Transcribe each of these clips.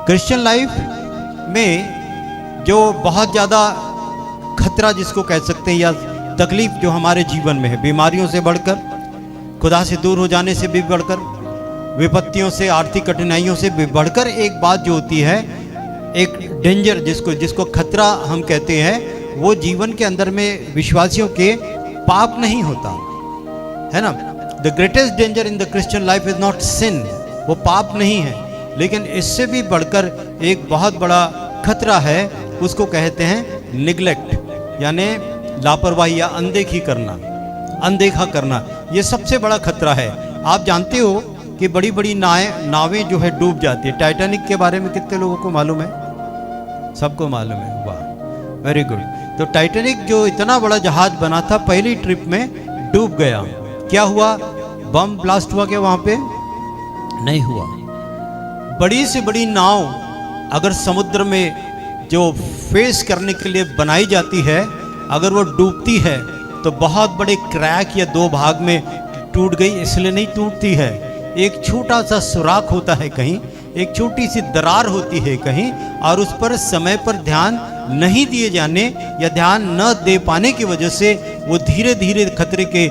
Christian life में जो बहुत ज़्यादा खतरा जिसको कह सकते हैं या तकलीफ जो हमारे जीवन में है, बीमारियों से बढ़कर, खुदा से दूर हो जाने से भी बढ़कर, विपत्तियों से, आर्थिक कठिनाइयों से भी बढ़कर एक बात जो होती है, एक डेंजर जिसको खतरा हम कहते हैं, वो जीवन के अंदर में विश्वासियों के पाप नहीं होता है ना। The greatest danger in the Christian life is not sin, वो पाप नहीं है, लेकिन इससे भी बढ़कर एक बहुत बड़ा खतरा है, उसको कहते हैं निग्लेक्ट, यानी लापरवाही या अनदेखी करना, अनदेखा करना। ये सबसे बड़ा खतरा है। आप जानते हो कि बड़ी बड़ी नावें जो है डूब जाती है। टाइटैनिक के बारे में कितने लोगों को मालूम है? सबको मालूम है, वाह, वेरी गुड। तो टाइटैनिक जो इतना बड़ा जहाज बना था, पहली ट्रिप में डूब गया। क्या हुआ? बम ब्लास्ट हुआ क्या वहां पे? नहीं हुआ। बड़ी से बड़ी नाव अगर समुद्र में जो फेस करने के लिए बनाई जाती है, अगर वो डूबती है तो बहुत बड़े क्रैक या दो भाग में टूट गई, इसलिए नहीं टूटती है। एक छोटा सा सुराख होता है कहीं, एक छोटी सी दरार होती है कहीं, और उस पर समय पर ध्यान नहीं दिए जाने या ध्यान न दे पाने की वजह से वो धीरे धीरे खतरे के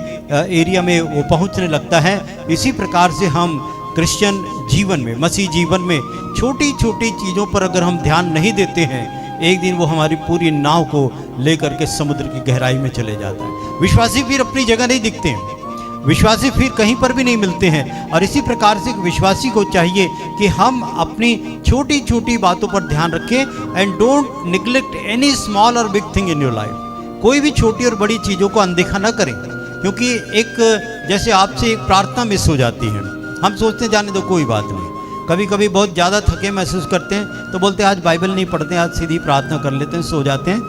एरिया में वो पहुंचने लगता है। इसी प्रकार से हम क्रिश्चियन जीवन में, मसीह जीवन में छोटी छोटी चीज़ों पर अगर हम ध्यान नहीं देते हैं, एक दिन वो हमारी पूरी नाव को लेकर के समुद्र की गहराई में चले जाता है। विश्वासी फिर अपनी जगह नहीं दिखते हैं, विश्वासी फिर कहीं पर भी नहीं मिलते हैं। और इसी प्रकार से विश्वासी को चाहिए कि हम अपनी छोटी छोटी बातों पर ध्यान रखें and don't neglect any small और big thing in your life. कोई भी छोटी और बड़ी चीज़ों को अनदेखा ना करें, क्योंकि एक जैसे आपसे एक प्रार्थना मिस हो जाती है, हम सोचते हैं जाने दो कोई बात नहीं। कभी कभी बहुत ज़्यादा थके महसूस करते हैं तो बोलते हैं आज बाइबल नहीं पढ़ते हैं, आज सीधी प्रार्थना कर लेते हैं, सो जाते हैं,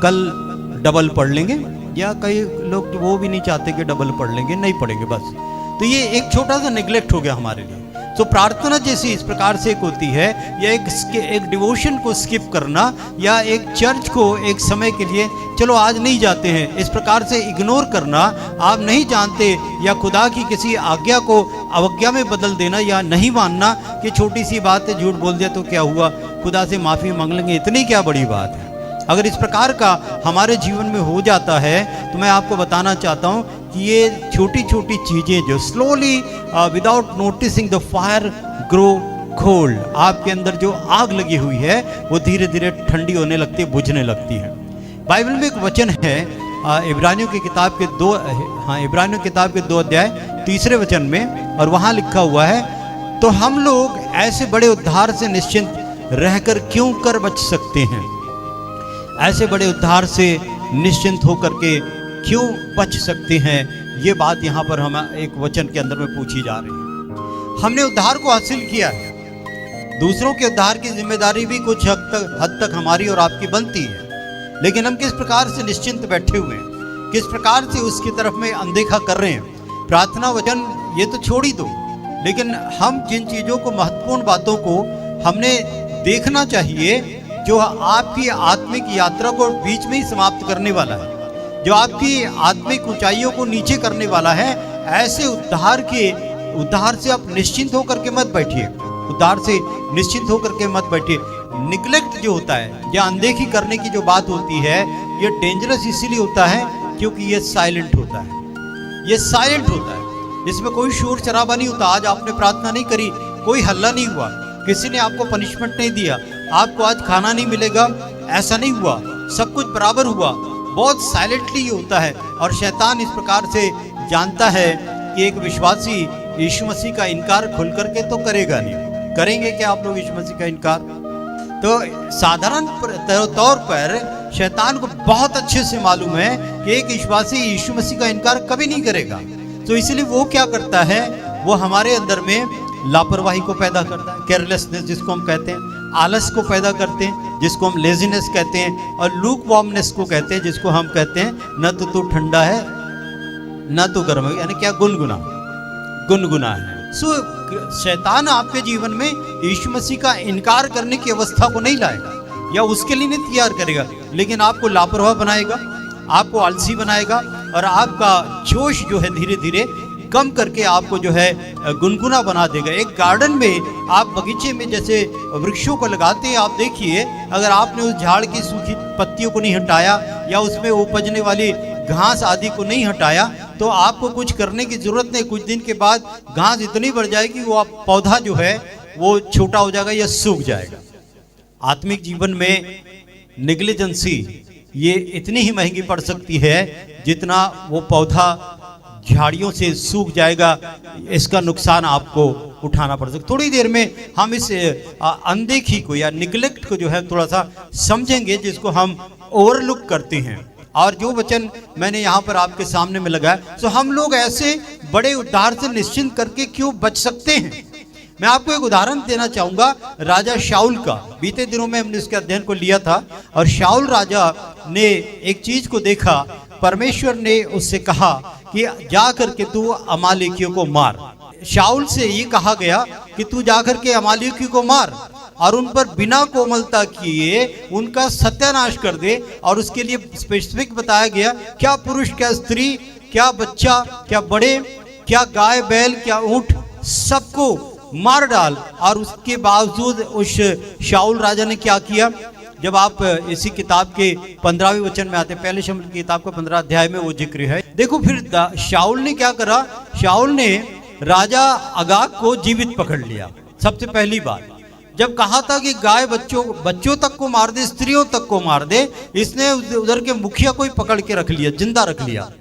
कल डबल पढ़ लेंगे। या कई लोग वो भी नहीं चाहते कि डबल पढ़ लेंगे, नहीं पढ़ेंगे बस। तो ये एक छोटा सा नेग्लेक्ट हो गया हमारे लिए। तो प्रार्थना जैसी इस प्रकार से एक होती है, या एक डिवोशन को स्किप करना, या एक चर्च को एक समय के लिए चलो आज नहीं जाते हैं, इस प्रकार से इग्नोर करना, आप नहीं जानते, या खुदा की किसी आज्ञा को अवज्ञा में बदल देना, या नहीं मानना कि छोटी सी बात है, झूठ बोल दिया तो क्या हुआ, खुदा से माफ़ी मांग लेंगे, इतनी क्या बड़ी बात है। अगर इस प्रकार का हमारे जीवन में हो जाता है तो मैं आपको बताना चाहता हूँ कि ये छोटी छोटी चीज़ें जो slowly without noticing the fire grow cold, आपके अंदर जो आग लगी हुई है वो धीरे धीरे ठंडी होने लगती है, बुझने लगती है। बाइबल में एक वचन है इब्रानियों की किताब के 2 अध्याय 3 वचन में, और वहाँ लिखा हुआ है, तो हम लोग ऐसे बड़े उद्धार से निश्चिंत रहकर क्यों कर बच सकते हैं। ऐसे बड़े उद्धार से निश्चिंत होकर के क्यों बच सकते हैं, ये बात यहाँ पर हम एक वचन के अंदर में पूछी जा रही है। हमने उद्धार को हासिल किया है, दूसरों के उद्धार की जिम्मेदारी भी कुछ हद तक हमारी और आपकी बनती है, लेकिन हम किस प्रकार से निश्चिंत बैठे हुए हैं, किस प्रकार से उसकी तरफ में अनदेखा कर रहे हैं। प्रार्थना वचन ये तो छोड़ ही दो, लेकिन हम जिन चीज़ों को, महत्वपूर्ण बातों को हमने देखना चाहिए, जो आपकी आत्मिक यात्रा को बीच में ही समाप्त करने वाला है, जो आपकी आत्मिक ऊंचाइयों को नीचे करने वाला है, ऐसे उद्धार से आप निश्चिंत होकर के मत बैठिए, उद्धार से निश्चिंत होकर के मत बैठिए। निग्लेक्ट जो होता है या अनदेखी करने की जो बात होती है, ये डेंजरस इसीलिए होता है क्योंकि ये साइलेंट होता है, ये साइलेंट होता है, इसमें कोई शोर शराबा नहीं होता। आज आपने प्रार्थना नहीं करी, कोई हल्ला नहीं हुआ, किसी ने आपको पनिशमेंट नहीं दिया, आपको आज खाना नहीं मिलेगा, ऐसा नहीं हुआ, सब कुछ बराबर हुआ, बहुत साइलेंटली ये होता है। और शैतान इस प्रकार से जानता है कि एक विश्वासी यीशु मसीह का इनकार खुल करके तो करेगा नहीं। करेंगे क्या आप लोग यीशु मसीह का इनकार? तो साधारण तौर पर शैतान को बहुत अच्छे से मालूम है कि एक विश्वासी यीशु मसीह का इनकार कभी नहीं करेगा। तो इसलिए वो क्या करता है, वो हमारे अंदर में लापरवाही को पैदा करता है, केयरलेसनेस जिसको हम कहते हैं, आलस को पैदा करते हैं जिसको हम लेजीनेस कहते हैं, और लूक वार्मनेस को कहते हैं जिसको हम कहते हैं न तो तू ठंडा है न तो गर्म है, यानी क्या, गुनगुना है। सो शैतान आपके जीवन में यीशु मसीह का इनकार करने की अवस्था को नहीं लाएगा या उसके लिए नहीं तैयार करेगा, लेकिन आपको लापरवाह बनाएगा, आपको आलसी बनाएगा, और आपका जोश जो है धीरे धीरे कम करके आपको जो है गुनगुना बना देगा। एक गार्डन में आप बगीचे में जैसे वृक्षों को लगाते हैं, आप देखिए अगर आपने उस झाड़ की सूखी पत्तियों को नहीं हटाया या उसमें उपजने वाली घास आदि को नहीं हटाया तो आपको कुछ करने की जरूरत नहीं। कुछ दिन के बाद घास इतनी बढ़ जाएगी वो पौधा जो है वो छोटा हो जाएगा या सूख जाएगा। आत्मिक जीवन में नेग्लिजेंसी ये इतनी ही महंगी पड़ सकती है जितना वो पौधा झाड़ियों से सूख जाएगा, इसका नुकसान आपको उठाना पड़ सकता। थोड़ी देर में हम इस अनदेखी को या निग्लेक्ट को जो है थोड़ा सा समझेंगे, जिसको हम ओवरलुक करते हैं। और जो वचन मैंने यहाँ पर आपके सामने में लगाया, तो हम लोग ऐसे बड़े उद्धार से निश्चिंत करके क्यों बच सकते हैं। मैं आपको एक उदाहरण देना चाहूंगा राजा शाऊल का। बीते दिनों में हमने इसके अध्ययन को लिया था और शाऊल राजा ने एक चीज को देखा। परमेश्वर ने उससे कहा कि जा करके तू अमालेकियों को मार। शाऊल से ये कहा गया कि तू जाकर के अमालेकियों को मार और उन पर बिना कोमलता किए उनका सत्यानाश कर दे। और उसके लिए स्पेसिफिक बताया गया, क्या पुरुष, क्या स्त्री, क्या बच्चा, क्या बड़े, क्या गाय बैल, क्या ऊंट, सबको मार डाल। और उसके बावजूद उस शाऊल राजा ने क्या किया, जब आप इसी किताब के 15वें वचन में आते, पहले शमूएल की किताब का 15 अध्याय में वो जिक्र है। देखो फिर शाऊल ने क्या करा, शाऊल ने राजा अगाग को जीवित पकड़ लिया। सबसे पहली बात जब कहा था कि गाय बच्चों तक को मार दे, स्त्रियों तक को मार दे, इसने उधर के मुखिया को ही पकड़ के रख लिया, जिंदा रख लिया।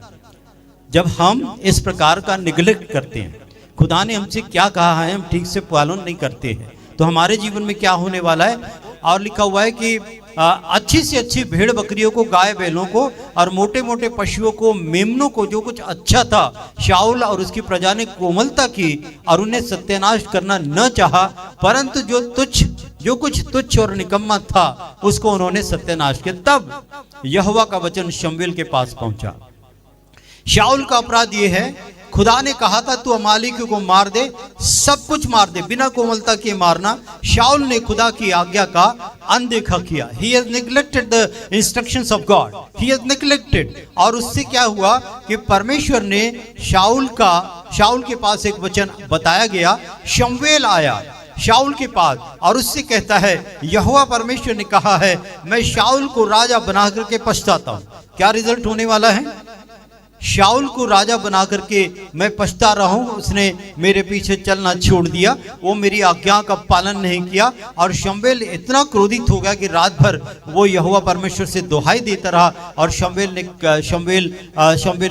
जब हम इस प्रकार का निग्लेक्ट करते हैं, खुदा ने हमसे क्या कहा है, हम ठीक से पालन नहीं करते हैं, तो हमारे जीवन में क्या होने वाला है। और लिखा हुआ है कि अच्छी से अच्छी भेड़ बकरियों को, गाय बैलों को और मोटे मोटे पशुओं को, मेमनों को, जो कुछ अच्छा था, शाऊल और उसकी प्रजा ने कोमलता की और उन्हें सत्यानाश करना न चाहा, परंतु जो कुछ तुच्छ और निकम्मा था उसको उन्होंने सत्यानाश किया। तब यहोवा का वचन शमूएल के पास पहुंचा। शाऊल का अपराध ये है, खुदा ने कहा था तू अमालेकियों को मार दे, सब कुछ मार दे, बिना कोमलता के मारना। शाऊल ने खुदा की आज्ञा का अनदेखा किया। He has neglected the instructions of God. He has neglected। और उससे क्या हुआ कि परमेश्वर ने शाऊल के पास एक वचन बताया गया। शमूएल आया शाऊल के पास और उससे कहता है, यहोवा परमेश्वर ने कहा है मैं शाऊल को राजा बना करके पछताता हूं। क्या रिजल्ट होने वाला है? शाऊल को राजा बना करके मैं पछता रहा हूं। उसने मेरे पीछे चलना छोड़ दिया, वो मेरी आज्ञा का पालन नहीं किया। और शमूएल इतना क्रोधित हो गया कि रात भर वो यहोवा परमेश्वर से दुहाई देता रहा। और शमूएल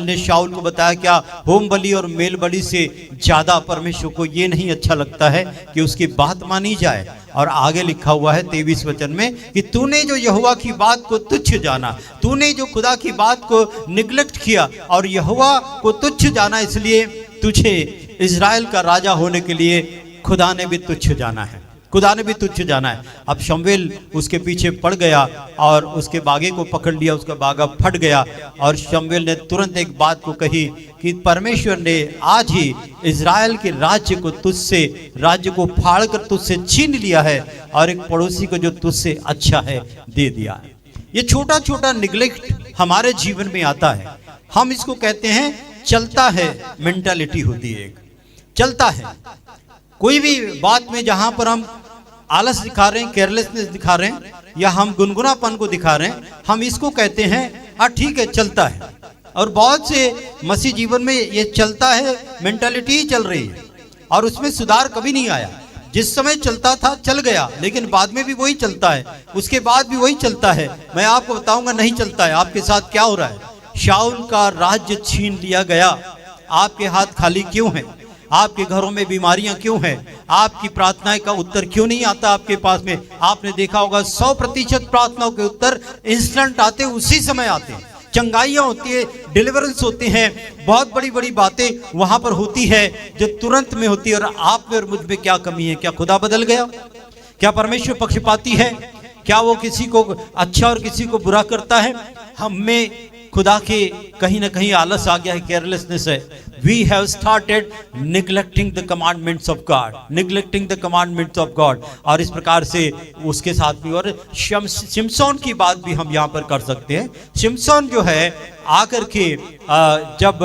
ने शाऊल को बताया, क्या होम बलि और मेल बलि से ज्यादा परमेश्वर को ये नहीं अच्छा लगता है कि उसकी बात मानी जाए। और आगे लिखा हुआ है 23 वचन में कि तूने जो यहोवा की बात को तुच्छ जाना, तूने जो खुदा की बात को निग्लेक्ट किया और यहोवा को तुच्छ जाना, इसलिए तुझे इजराइल का राजा होने के लिए खुदा ने भी तुच्छ जाना है, खुदा ने भी तुच्छ जाना है। अब शमूएल उसके पीछे पड़ गया और उसके बागे को पकड़ लिया, उसका बागा फट गया। और शमूएल ने तुरंत एक बात को कही कि परमेश्वर ने आज ही इजराइल के राज्य को फाड़ कर तुझसे छीन लिया है और एक पड़ोसी को जो तुझसे अच्छा है दे दिया है। ये छोटा छोटा निग्लेक्ट हमारे जीवन में आता है। हम इसको कहते हैं चलता है मेंटालिटी होती है, एक चलता है। कोई भी बात में जहां पर हम आलस दिखा रहे हैं, केयरलेसनेस दिखा रहे हैं या हम गुनगुनापन को दिखा रहे हैं, हम इसको कहते हैं ठीक है चलता है। और बहुत से मसीह जीवन में ये चलता है मेंटालिटी ही चल रही है और उसमें सुधार कभी नहीं आया। जिस समय चलता था चल गया, लेकिन बाद में भी वही चलता है, उसके बाद भी वही चलता है। मैं आपको बताऊंगा नहीं चलता है। आपके साथ क्या हो रहा है? शाऊल का राज्य छीन लिया गया। आपके हाथ खाली क्यों हैं? आपके घरों में बीमारियां क्यों हैं? आपकी प्रार्थनाएं का उत्तर क्यों नहीं आता आपके पास में? आपने देखा होगा 100% प्रार्थनाओं के उत्तर इंस्टेंट आते, उसी समय आते हैं। चंगाइयां होती है, डिलीवरेंस होते हैं, बहुत बड़ी बड़ी बातें वहां पर होती है जो तुरंत में होती है। और आप में और मुझ में क्या कमी है? क्या खुदा बदल गया? क्या परमेश्वर पक्षपाती है? क्या वो किसी को अच्छा और किसी को बुरा करता है? हम में खुदा के कहीं ना कहीं आलस आ गया है, केयरलेसनेस है। we have started neglecting the commandments of God, neglecting the commandments of God। और इस प्रकार से उसके साथ भी, और शिमशोन की बात भी हम यहाँ पर कर सकते हैं। शिमशोन जो है आकर के जब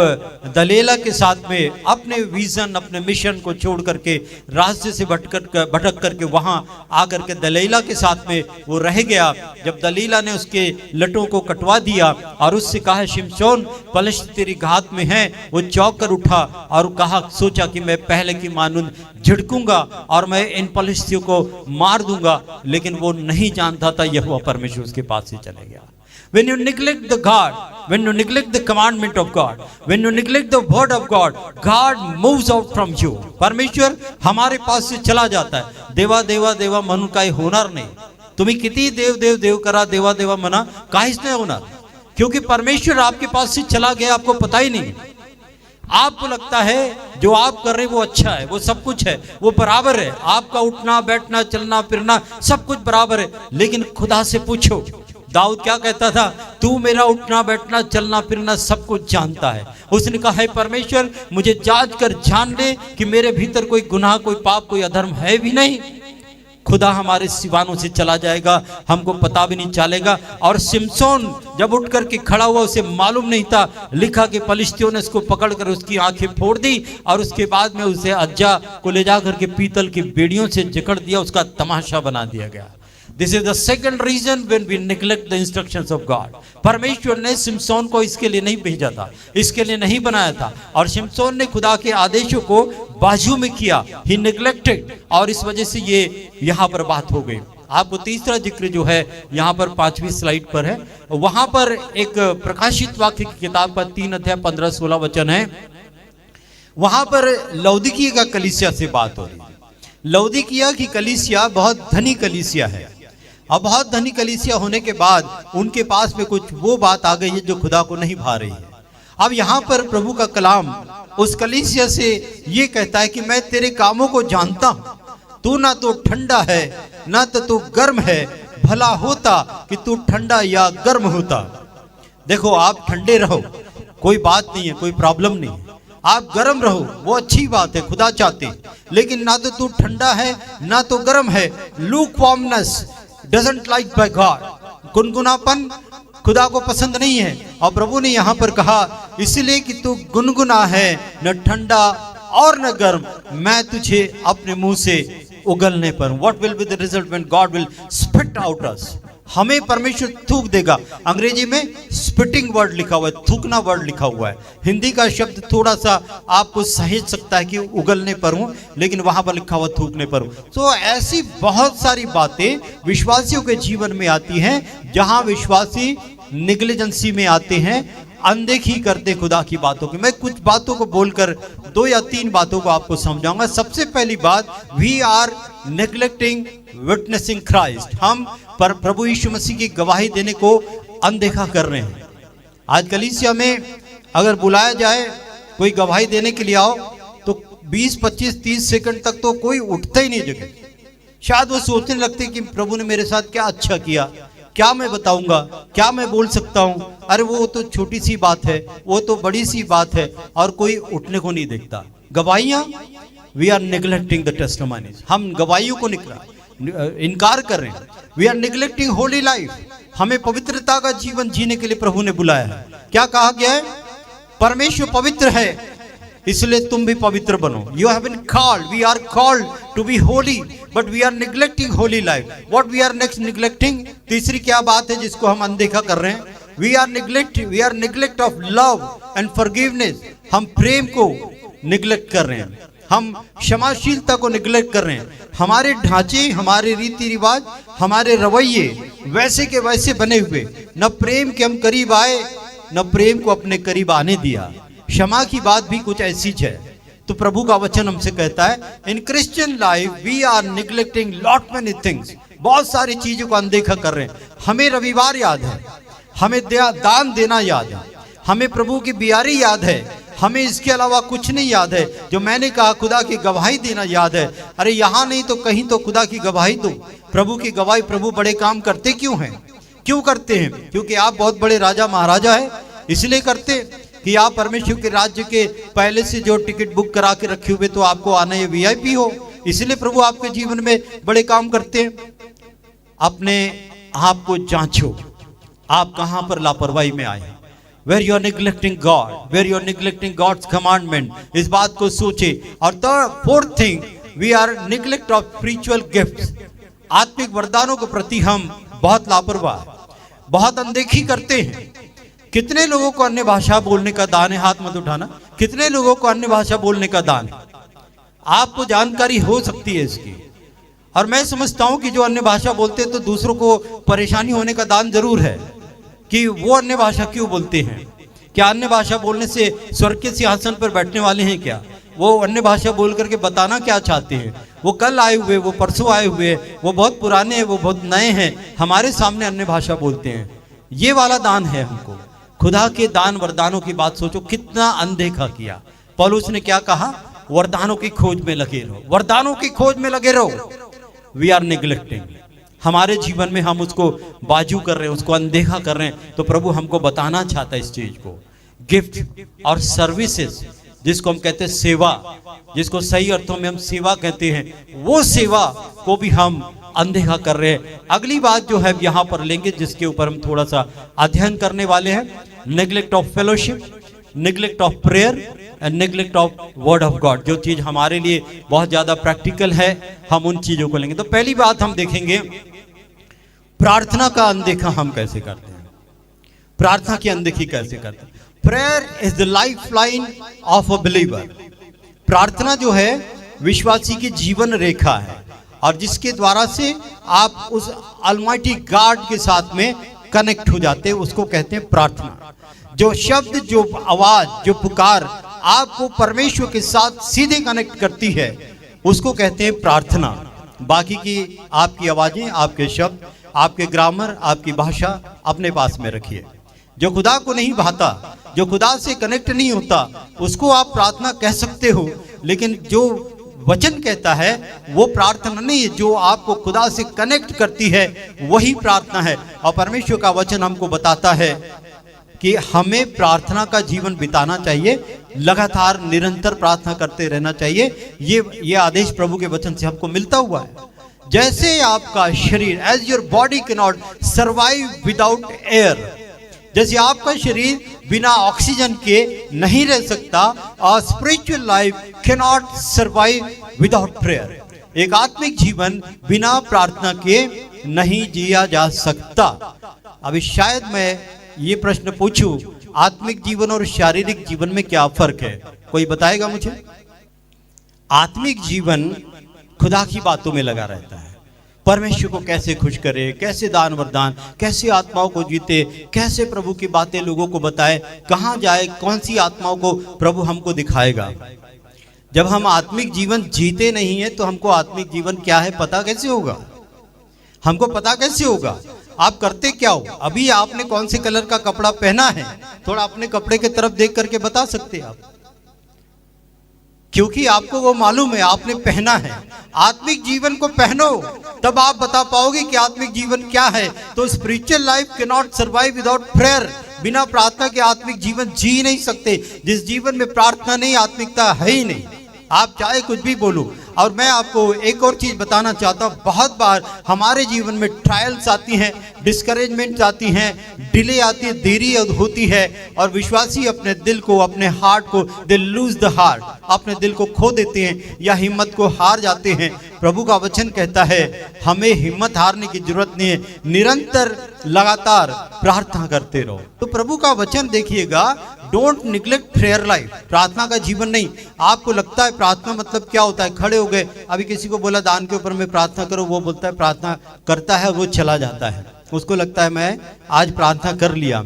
दलीला के साथ में अपने विजन, अपने मिशन को छोड़ करके रास्ते से भटक करके वहां आकर के दलीला के साथ में वो रह गया। जब दलीला ने उसके लटों को कटवा दिया और उससे कहा शिमशोन पलिश्ती तेरी घात में है, वो चौंक कर उठा और कहा, सोचा कि मैं पहले की मानून झिड़कूंगा और मैं इन पलिश्तियों को मार दूंगा, लेकिन वो नहीं जानता था यहोवा परमेश्वर उसके पास से चले गया। When you neglect the God, when you neglect the commandment of God, when you neglect the word of God, God moves out from you। परमेश्वर हमारे पास से चला जाता है। देवा देवा देवा म्हणून काही होणार नाही। तुम्ही किती देव देव देव करा, देवा देवा म्हणा, काहीच नाही होणार, क्योंकि परमेश्वर आपके पास से चला गया, आपको पता ही नहीं। आपको लगता है जो आप कर रहे वो अच्छा है, वो सब कुछ है, वो बराबर है, आपका उठना बैठना चलना फिरना सब कुछ बराबर है, लेकिन खुदा से पूछो। दाऊद क्या कहता था, तू मेरा उठना बैठना चलना फिरना सब कुछ जानता है। उसने कहा, है परमेश्वर मुझे जांच कर जान ले कि मेरे भीतर कोई गुनाह, कोई पाप, कोई अधर्म है भी नहीं। खुदा हमारे सिवानों से चला जाएगा, हमको पता भी नहीं चलेगा। और शिमशोन जब उठ करके खड़ा हुआ, उसे मालूम नहीं था, लिखा कि पलिश्तियों ने उसको पकड़कर उसकी आंखें फोड़ दी और उसके बाद में उसे अज्जा को ले जाकर के पीतल की बेड़ियों से जकड़ दिया, उसका तमाशा बना दिया गया। This is the second reason when we neglect the instructions of God। परमेश्वर ने शिमशोन को इसके लिए नहीं भेजा था, इसके लिए नहीं बनाया था, और शिमशोन ने खुदा के आदेशों को बाजू में किया, he neglected, और इस वजह से ये यहाँ पर बात हो गई। आपको तीसरा जिक्र जो है यहाँ पर 5वीं स्लाइड पर है, वहां पर एक प्रकाशित वाक्य की किताब का 3 अध्याय 15-16 वचन है। वहां पर लौदीकिया का कलीसिया से बात हो रही है। लौदीकिया की कलीसिया बहुत धनी कलीसिया है, अब बहुत धनी कलीसिया होने के बाद उनके पास में कुछ वो बात आ गई है जो खुदा को नहीं भा रही है। अब यहाँ पर प्रभु का कलाम उस कलीसिया से ये कहता है कि मैं तेरे कामों को जानता हूँ, तू ना तो ठंडा है ना तो तू गर्म है, भला होता कि तू ठंडा या गर्म होता। देखो, आप ठंडे रहो, कोई बात नहीं है, कोई प्रॉब्लम नहीं, आप गर्म रहो, वो अच्छी बात है, खुदा चाहते, लेकिन ना तो तू ठंडा है ना तो गर्म है। लूकवार्मनेस डजंट लाइक बाय गॉड, गुनगुनापन खुदा को पसंद नहीं है। और प्रभु ने यहाँ पर कहा, इसलिए कि तू गुनगुना है, न ठंडा और न गर्म, मैं तुझे अपने मुंह से उगलने पर। What will be the result when God will spit out us, हमें परमेश्वर थूक देगा। अंग्रेजी में स्पिटिंग वर्ड लिखा हुआ है, थूकना वर्ड लिखा हुआ है। हिंदी का शब्द थोड़ा सा आपको सहेज सकता है कि उगलने पर हूं, लेकिन वहां पर लिखा हुआ थूकने पर हूं। तो ऐसी बहुत सारी बातें विश्वासियों के जीवन में आती हैं, जहां विश्वासी निग्लिजेंसी में आते हैं, अनदेखी करते खुदा की बातों की। मैं कुछ बातों को बोलकर 2 या 3 बातों को आपको समझाऊंगा। सबसे पहली बात, we are neglecting witnessing Christ, हम पर प्रभु यीशु मसीह की गवाही देने को अनदेखा कर रहे हैं। आज कलीसिया में अगर बुलाया जाए कोई गवाही देने के लिए आओ, तो 20, 25, 30 सेकंड तक तो कोई उठता ही नहीं जगह। शायद वो सोचने लगते कि प्रभु ने मेरे साथ क्या अच्छा किया, क्या मैं बताऊंगा, क्या मैं बोल सकता हूं। अरे वो तो छोटी सी बात है, वो तो बड़ी सी बात है, और कोई उठने को नहीं देखता। गवाहियां, we are neglecting the testimonies, हम गवाहियों को इनकार कर रहे हैं। We are neglecting holy life, हमें पवित्रता का जीवन जीने के लिए प्रभु ने बुलाया है। क्या कहा गया है? परमेश्वर पवित्र है, इसलिए तुम भी पवित्र बनो। You have been called, we are called to be holy, but we are neglecting holy life. What we are next neglecting? तीसरी क्या बात है जिसको हम अनदेखा कर रहे हैं? We are neglect of love and forgiveness, हम प्रेम को निग्लेक्ट कर रहे हैं, हम क्षमाशीलता को निग्लेक्ट कर रहे हैं। हमारे ढांचे, हमारे रीति रिवाज, हमारे रवैये वैसे के वैसे बने हुए, न प्रेम के हम करीब आए, न प्रेम को अपने करीब आने दिया। क्षमा की बात भी कुछ ऐसी है। तो प्रभु का वचन हमसे कहता है, in Christian life we are neglecting lot many things, बहुत सारी चीजों को अनदेखा कर रहे हैं। हमें रविवार याद है, हमें दान देना याद है, हमें प्रभु की बियारी याद है, हमें इसके अलावा कुछ नहीं याद है। जो मैंने कहा, खुदा की गवाही देना याद है। अरे यहाँ नहीं तो कहीं तो खुदा की गवाही दो, प्रभु की गवाही। प्रभु बड़े काम करते क्यों हैं? क्यों करते हैं? क्योंकि आप बहुत बड़े राजा महाराजा है, इसलिए करते। कि आप परमेश्वर के राज्य के पहले से जो टिकट बुक करा के रखे हुए तो आपको आना ये वीआईपी हो, इसलिए प्रभु आपके जीवन में बड़े काम करते हैं। अपने आप को जांचो, आप कहां पर लापरवाही में आए, where you are neglecting God, where you are neglecting God's commandment, इस बात को सोचे। और the fourth thing, we are neglect of spiritual gifts, आत्मिक वरदानों के प्रति हम बहुत लापरवाह, बहुत अनदेखी करते हैं। कितने लोगों को अन्य भाषा बोलने का दान है, हाथ मत उठाना, कितने लोगों को अन्य भाषा बोलने का दान है? आपको जानकारी हो सकती है इसकी, और मैं समझता हूं कि जो अन्य भाषा बोलते हैं तो दूसरों को परेशानी होने का दान जरूर है कि वो अन्य भाषा क्यों बोलते हैं। क्या अन्य भाषा बोलने से स्वर्ग के सिंहासन पर बैठने वाले हैं क्या? वो अन्य भाषा बोल करके बताना क्या चाहते हैं? वो कल आए हुए, वो परसों आए हुए, वो बहुत पुराने हैं, वो बहुत नए हैं, हमारे सामने अन्य भाषा बोलते हैं। ये वाला दान है हमको। खुदा के दान वरदानों की बात सोचो, कितना अनदेखा किया। पौलुस ने क्या कहा? वरदानों की खोज में लगे रहो, वरदानों की खोज में लगे रहो। वी आर निग्लेक्टिंग, हमारे जीवन में हम उसको बाजू कर रहे हैं, उसको अनदेखा कर रहे हैं। तो प्रभु हमको बताना चाहता है इस चीज को। गिफ्ट और सर्विसेज, जिसको हम कहते हैं सेवा, जिसको सही अर्थों में हम सेवा कहते हैं, वो सेवा को भी हम अनदेखा कर रहे हैं। अगली बात जो है यहाँ पर लेंगे, जिसके ऊपर हम थोड़ा सा अध्ययन करने वाले हैं, neglect of fellowship, neglect of prayer and neglect of word of God. जो चीज हमारे लिए बहुत ज्यादा प्रैक्टिकल है, हम उन चीजों को लेंगे। तो पहली बात हम देखेंगे, प्रार्थना का अनदेखा हम कैसे करते हैं, प्रार्थना की अनदेखी कैसे करते हैं। Prayer is the life line of a believer. प्रार्थना जो है विश्वासी की जीवन रेखा है, और जिसके द्वारा से आप उस अलमाइटी गॉड के साथ में कनेक्ट हो जाते हैं, उसको कहते हैं प्रार्थना। जो शब्द, जो आवाज, जो पुकार आपको परमेश्वर के साथ सीधे कनेक्ट करती है, उसको कहते हैं प्रार्थना। बाकी की आपकी आवाजें, आपके शब्द, आपके ग्रामर, आपकी भाषा अपने पास में रखिए। जो खुदा को नहीं भाता, जो खुदा से कनेक्ट नहीं होता, उसको आप प्रार्थना कह सकते हो, लेकिन जो वचन कहता है वो प्रार्थना नहीं है। जो आपको खुदा से कनेक्ट करती है वही प्रार्थना है। और परमेश्वर का वचन हमको बताता है कि हमें प्रार्थना का जीवन बिताना चाहिए, लगातार निरंतर प्रार्थना करते रहना चाहिए। ये आदेश प्रभु के वचन से हमको मिलता हुआ है। जैसे आपका शरीर, as your body can not survive without air, जैसे आपका शरीर बिना ऑक्सीजन के नहीं रह सकता, और spiritual life can not survive without prayer. एक आत्मिक जीवन बिना प्रार्थना के नहीं जिया जा सकता। अभी शायद मैं ये प्रश्न पूछूं, आत्मिक जीवन और शारीरिक जीवन में क्या फर्क है? कोई बताएगा मुझे? आत्मिक जीवन खुदा की बातों में लगा रहता है, परमेश्वर को कैसे खुश करे, कैसे दान वरदान, कैसे आत्माओं को जीते, कैसे प्रभु की बातें लोगों को बताए, कहाँ जाए, कौन सी आत्माओं को प्रभु हमको दिखाएगा। जब हम आत्मिक जीवन जीते नहीं है तो हमको आत्मिक जीवन क्या है पता कैसे होगा? हमको पता कैसे होगा? आप करते क्या हो? अभी आपने कौन से कलर का कपड़ा पहना है, थोड़ा अपने कपड़े की तरफ देख करके बता सकते हैं आप, क्योंकि आपको वो मालूम है आपने पहना है। आत्मिक जीवन को पहनो, तब आप बता पाओगे कि आत्मिक जीवन क्या है। तो spiritual life can not survive without prayer. बिना प्रार्थना के आत्मिक जीवन जी नहीं सकते। जिस जीवन में प्रार्थना नहीं, आत्मिकता है ही नहीं। आप चाहे कुछ भी बोलो। और मैं आपको एक और चीज बताना चाहता हूँ, बहुत बार हमारे जीवन में ट्रायल्स आती हैं, डिस्करेजमेंट आती हैं, डिले आती है, देरी होती है, और विश्वासी अपने दिल को, अपने हार्ट को, दे लूज द हार्ट, अपने दिल को खो देते हैं या हिम्मत को हार जाते हैं। प्रभु का वचन कहता है हमें हिम्मत हारने की जरूरत नहीं है, निरंतर लगातार प्रार्थना करते रहो। तो प्रभु का वचन देखिएगा, डोंट निग्लेक्ट प्रेयर लाइफ। प्रार्थना का जीवन नहीं। आपको लगता है प्रार्थना मतलब क्या होता है? खड़े हो गए, अभी किसी को बोला दान के ऊपर में प्रार्थना करो, वो बोलता है प्रार्थना करता है, वो चला जाता है, उसको लगता है मैं आज प्रार्थना कर लिया।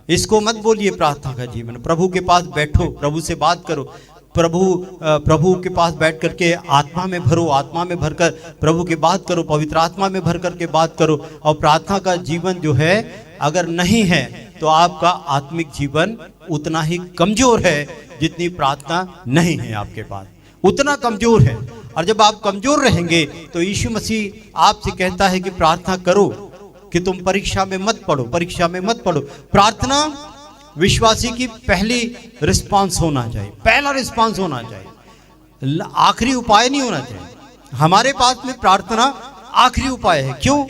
इसको मत बोलिए प्रार्थना का जीवन। प्रभु के पास बैठो, प्रभु से बात करो, प्रभु के पास बैठ करके आत्मा में भरो, आत्मा में भरकर प्रभु की बात करो, पवित्र आत्मा में भर करके बात करो। और प्रार्थना का जीवन जो है अगर नहीं है तो आपका आत्मिक जीवन उतना ही कमजोर है जितनी प्रार्थना नहीं है आपके पास, उतना कमजोर है। और जब आप कमजोर रहेंगे तो यीशु मसीह आपसे कहता है कि प्रार्थना करो कि तुम परीक्षा में मत पड़ो, परीक्षा में मत पड़ो। प्रार्थना विश्वासी की पहली रिस्पांस होना चाहिए, पहला रिस्पांस होना चाहिए, आखिरी उपाय नहीं होना चाहिए। हमारे पास में प्रार्थना आखिरी उपाय है। क्यों?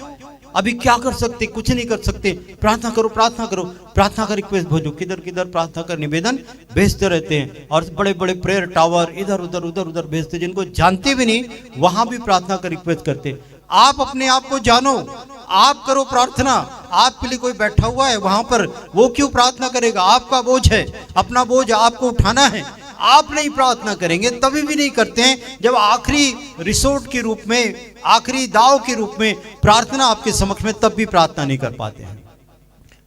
अभी क्या कर सकते? कुछ नहीं कर सकते। प्रार्थना करो, प्रार्थना करो, प्रार्थना का रिक्वेस्ट भेजो, किधर किधर प्रार्थना का निवेदन भेजते रहते हैं। और बड़े बड़े प्रेयर टावर इधर उधर भेजते, जिनको जानते भी नहीं वहां भी प्रार्थना का रिक्वेस्ट करते। आप अपने आप को जानो, आप करो प्रार्थना। आपके लिए कोई बैठा हुआ है वहां पर, वो क्यों प्रार्थना करेगा? आपका बोझ है, अपना बोझ आपको उठाना है। आप नहीं प्रार्थना करेंगे, तभी भी नहीं करते हैं जब आखिरी रिसोर्ट के रूप में, आखिरी दाव के रूप में प्रार्थना आपके समक्ष में, तब भी प्रार्थना नहीं कर पाते हैं।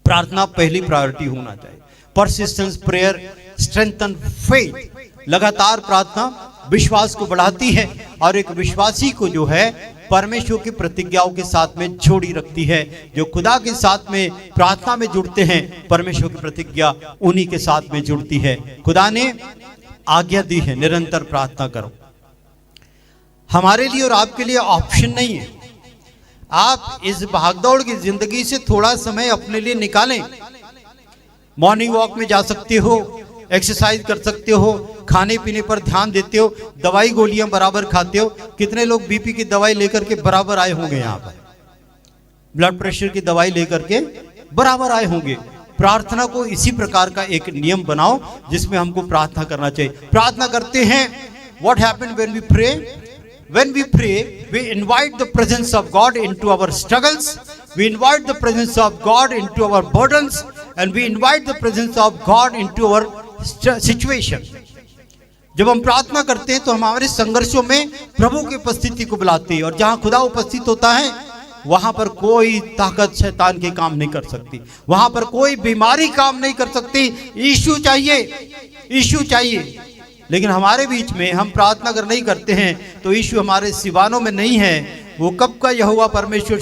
प्रार्थना पहली प्रायोरिटी होना चाहिए। Persistence prayer strengthen faith. लगातार प्रार्थना विश्वास को बढ़ाती है और एक विश्वासी को जो है परमेश्वर की प्रतिज्ञाओं के साथ में जोड़ी रखती है। जो खुदा के साथ में प्रार्थना में जुड़ते हैं, परमेश्वर की प्रतिज्ञा उन्हीं के साथ में जुड़ती है। खुदा ने आज्ञा दी है निरंतर प्रार्थना करो। हमारे लिए और आपके लिए ऑप्शन नहीं है। आप इस भागदौड़ की जिंदगी से थोड़ा समय अपने लिए निकालें। मॉर्निंग वॉक में जा सकते हो, एक्सरसाइज कर सकते हो, खाने पीने पर ध्यान देते हो, दवाई गोलियां बराबर खाते हो। कितने लोग बीपी की दवाई लेकर के बराबर आए होंगे, यहाँ पर ब्लड प्रेशर की दवाई लेकर के बराबर आए होंगे। प्रार्थना को इसी प्रकार का एक नियम बनाओ जिसमें हमको प्रार्थना करना चाहिए। प्रार्थना करते हैं, what happened when we pray? When we pray, we invite the presence of God into our struggles, we invite the presence of God into our burdens, and we invite the presence of God into our situation. जब हम प्रार्थना करते हैं तो हम हमारे संघर्षों में प्रभु की उपस्थिति को बुलाते हैं, और जहां खुदा उपस्थित होता है वहां पर कोई ताकत शैतान के काम नहीं कर सकती, वहां पर कोई बीमारी काम नहीं कर सकती। यीशु चाहिए, यीशु चाहिए। लेकिन हमारे बीच में हम प्रार्थना अगर नहीं करते हैं तो यीशु हमारे सिवानों में नहीं है। वो कब का यहोवा परमेश्वर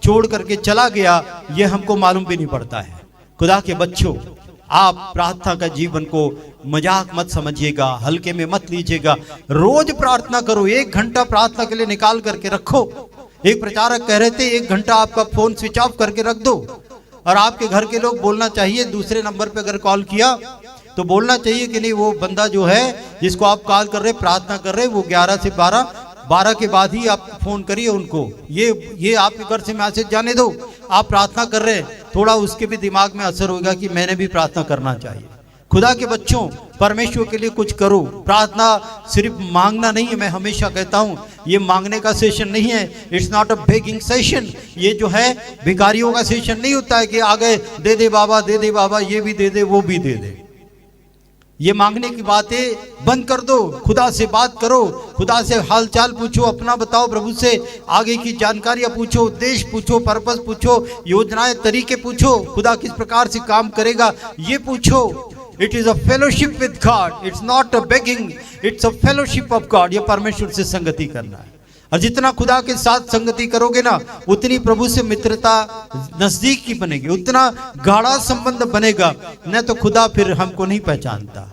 छोड़ करके चला गया, ये हमको मालूम भी नहीं पड़ता है। खुदा के बच्चों, आप प्रार्थना का जीवन को मजाक मत समझिएगा, हल्के में मत लीजिएगा। रोज प्रार्थना करो, 1 घंटा प्रार्थना के लिए निकाल करके रखो। एक प्रचारक कह रहे थे 1 घंटा आपका फोन स्विच ऑफ करके रख दो, और आपके घर के लोग बोलना चाहिए, दूसरे नंबर पे अगर कॉल किया तो बोलना चाहिए कि नहीं, वो बंदा जो है जिसको आप कॉल कर रहे, प्रार्थना कर रहे, वो 11 से 12 के बाद ही आप फोन करिए उनको। ये आपके घर से मैसेज जाने दो, आप प्रार्थना कर रहे हैं, थोड़ा उसके भी दिमाग में असर होगा कि मैंने भी प्रार्थना करना चाहिए। खुदा के बच्चों, परमेश्वर के लिए कुछ करो। प्रार्थना सिर्फ मांगना नहीं है। मैं हमेशा कहता हूँ ये मांगने का सेशन नहीं है, it's not a begging session. ये जो है भिखारियों का सेशन नहीं होता है कि आ गए दे दे बाबा, दे दे बाबा, ये भी दे दे, वो भी दे दे। ये मांगने की बातें बंद कर दो, खुदा से बात करो, खुदा से हालचाल पूछो, अपना बताओ, प्रभु से आगे की जानकारियां पूछो, उद्देश्य पूछो, पर्पस पूछो, योजनाएं, तरीके पूछो, खुदा किस प्रकार से काम करेगा ये पूछो। It is a fellowship with God, it's not a begging, it's a fellowship of God. ये परमेश्वर से संगति करना है, और जितना खुदा के साथ संगति करोगे ना, उतनी प्रभु से मित्रता नजदीक की बनेगी, उतना गाढ़ा संबंध बनेगा। न तो खुदा फिर हमको नहीं पहचानता।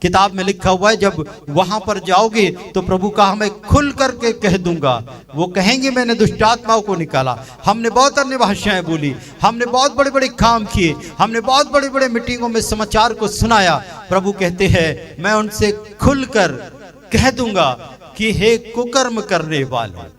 किताब में लिखा हुआ है, जब वहां पर जाओगे तो प्रभु कहा मैं खुल करके कह दूंगा। वो कहेंगे मैंने दुष्ट आत्माओं को निकाला, हमने बहुत अन्य भाषाएं बोली, हमने बहुत बड़े बड़े काम किए, हमने बहुत बड़े बड़े मीटिंगों में समाचार को सुनाया। प्रभु कहते हैं मैं उनसे खुलकर कह दूंगा कि हे कुकर्म करने वाले।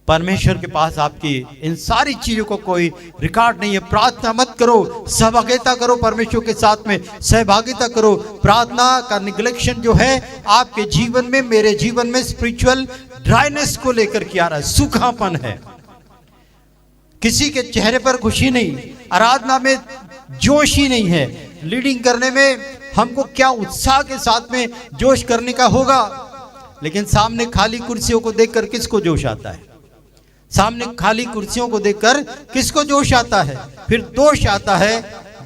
परमेश्वर के पास आपकी इन सारी चीजों को कोई रिकॉर्ड नहीं है। प्रार्थना मत करो, सहभागिता करो, परमेश्वर के साथ में सहभागिता करो। प्रार्थना का निग्लेक्शन जो है आपके जीवन में, मेरे जीवन में स्पिरिचुअल ड्राइनेस को लेकर के आ रहा है, सूखापन है। किसी के चेहरे पर खुशी नहीं, आराधना में जोश ही नहीं है। लीडिंग करने में हमको क्या उत्साह के साथ में जोश करने का होगा, लेकिन सामने खाली कुर्सियों को देखकर किसको जोश आता है? सामने खाली कुर्सियों को देखकर किसको जोश आता है? फिर दोष आता है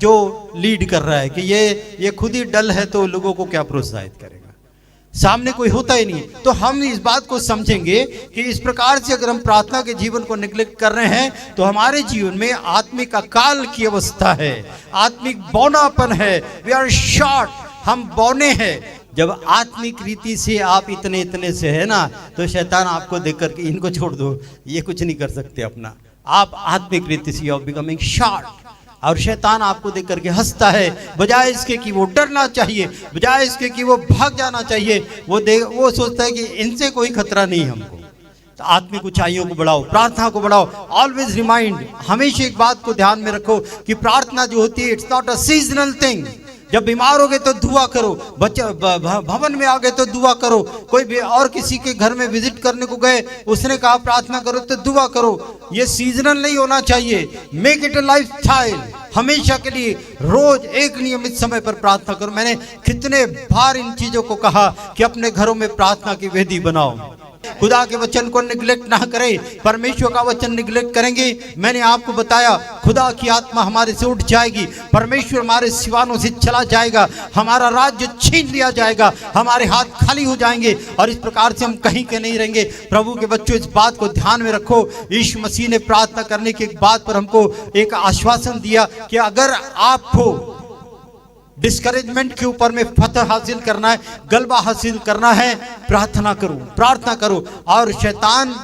जो लीड कर रहा है कि ये खुद ही डल है तो लोगों को क्या प्रोत्साहित करेगा। सामने कोई होता ही नहीं। तो हम इस बात को समझेंगे कि इस प्रकार से अगर हम प्रार्थना के जीवन को निग्लेक्ट कर रहे हैं तो हमारे जीवन में आत्मिक अकाल की अवस्था है, आत्मिक बौनापन है। वी आर शॉर्ट, हम बौने हैं। जब आत्मिक रीति से आप इतने से है ना, तो शैतान आपको देख करके इनको छोड़ दो, ये कुछ नहीं कर सकते अपना। आप आत्मिक रीति से यू आर बिकमिंग शॉर्ट। और शैतान आपको देख करके हंसता है, बजाय इसके कि वो डरना चाहिए, बजाय इसके कि वो भाग जाना चाहिए, वो सोचता है कि इनसे कोई खतरा नहीं हमको। तो आत्मिक ऊंचाइयों को बढ़ाओ, प्रार्थना को बढ़ाओ। ऑलवेज रिमाइंड, हमेशा एक बात को ध्यान में रखो कि प्रार्थना जो होती है it's not a seasonal thing. जब बीमार हो गए तो दुआ करो, बच्चे भवन में आ गए तो दुआ करो, कोई भी और किसी के घर में विजिट करने को गए, उसने कहा प्रार्थना करो तो दुआ करो। ये सीजनल नहीं होना चाहिए। Make it a life style, हमेशा के लिए रोज एक नियमित समय पर प्रार्थना करो। मैंने कितने बार इन चीजों को कहा कि अपने घरों में प्रार्थना की वेदी बनाओ। खुदा के वचन को निगलेक्ट ना करें। परमेश्वर का वचन निगलेक्ट करेंगे, मैंने आपको बताया खुदा की आत्मा हमारे से उठ जाएगी, परमेश्वर हमारे सिवानों से चला जाएगा, हमारा राज्य छीन लिया जाएगा, हमारे हाथ खाली हो जाएंगे और इस प्रकार से हम कहीं के नहीं रहेंगे। प्रभु के बच्चों, इस बात को ध्यान में रखो। यीशु मसीह ने प्रार्थना करने की एक बात पर हमको एक आश्वासन दिया कि अगर आपको डिस्करेजमेंट के ऊपर में फतह हासिल करना है, गलबा हासिल करना है, प्रार्थना करो, प्रार्थना करो। और शैतान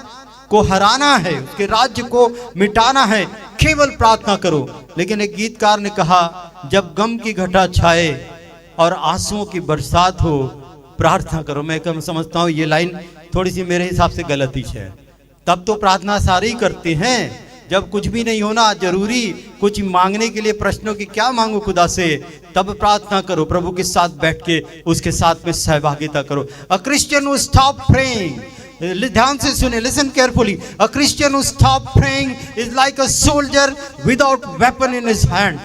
को हराना है, उसके राज्य को मिटाना है, केवल प्रार्थना करो। लेकिन एक गीतकार ने कहा, जब गम की घटा छाए और आंसुओं की बरसात हो, प्रार्थना करो। मैं कम समझता हूँ ये लाइन थोड़ी सी मेरे हिसाब से गलती है। तब तो प्रार्थना सारे ही करते हैं जब कुछ भी नहीं होना जरूरी, कुछ मांगने के लिए प्रश्नों की क्या मांगो खुदा से, तब प्रार्थना करो, प्रभु के साथ बैठ के उसके साथ में सहभागिता करो। A Christian who stop praying, ध्यान से सुने, listen carefully, a Christian who stop praying is like a soldier without weapon in his hand.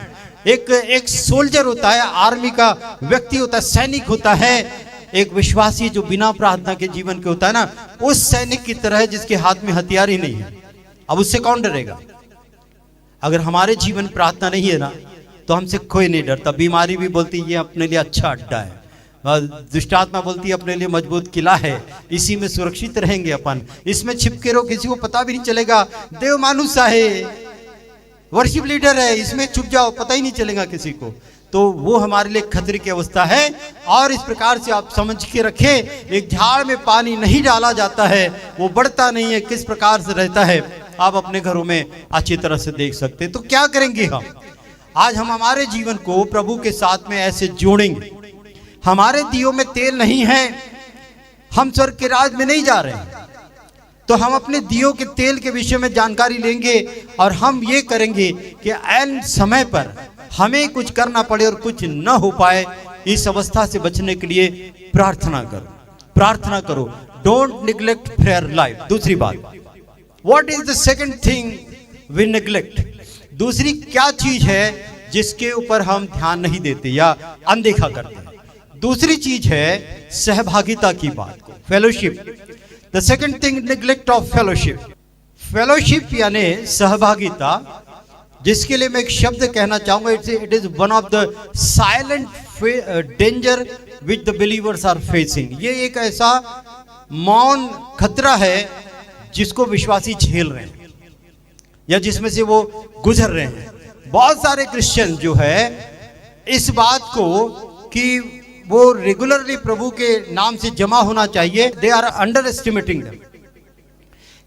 एक सोल्जर होता है, आर्मी का व्यक्ति होता है, सैनिक होता है। एक विश्वासी जो बिना प्रार्थना के जीवन के होता है ना, उस सैनिक की तरह है जिसके हाथ में हथियार ही नहीं है। अब उससे कौन डरेगा? अगर हमारे जीवन प्रार्थना नहीं है ना, तो हमसे कोई नहीं डरता। बीमारी भी बोलती है ये अपने लिए अच्छा अड्डा है, दुष्टात्मा बोलती है अपने लिए मजबूत किला है, इसी में सुरक्षित रहेंगे अपन, इसमें छिपके रहो, किसी को पता भी नहीं चलेगा। देव मानुसा है, वर्शिप लीडर है, इसमें छुप जाओ, पता ही नहीं चलेगा किसी को। तो वो हमारे लिए खतरे की अवस्था है। और इस प्रकार से आप समझ के रखें, एक झाड़ में पानी नहीं डाला जाता है, वो बढ़ता नहीं है, किस प्रकार से रहता है आप अपने घरों में अच्छी तरह से देख सकते हैं। तो क्या करेंगे हम? आज हम हमारे जीवन को प्रभु के साथ में ऐसे जोड़ेंगे। हमारे दियों में तेल नहीं है, हम स्वर्ग के राज में नहीं जा रहे हैं, तो हम अपने दियों के तेल के विषय में जानकारी लेंगे और हम ये करेंगे कि ऐन समय पर हमें कुछ करना पड़े और कुछ न हो पाए, इस अवस्था से बचने के लिए प्रार्थना करो, प्रार्थना करो। Don't neglect prayer life. दूसरी बात, what is the second thing we neglect? दूसरी क्या चीज है जिसके ऊपर हम ध्यान नहीं देते या अनदेखा करते हैं? दूसरी चीज है सहभागिता की बात को, fellowship. The second thing, neglect of fellowship. Fellowship यानी सहभागिता, जिसके लिए मैं एक शब्द कहना चाहूंगा, it is one of the silent danger which the believers are facing. ये एक ऐसा मौन खतरा है जिसको विश्वासी झेल रहे हैं या जिसमें से वो गुजर रहे हैं। बहुत सारे क्रिश्चियन जो है इस बात को कि वो रेगुलरली प्रभु के नाम से जमा होना चाहिए, they are underestimating them,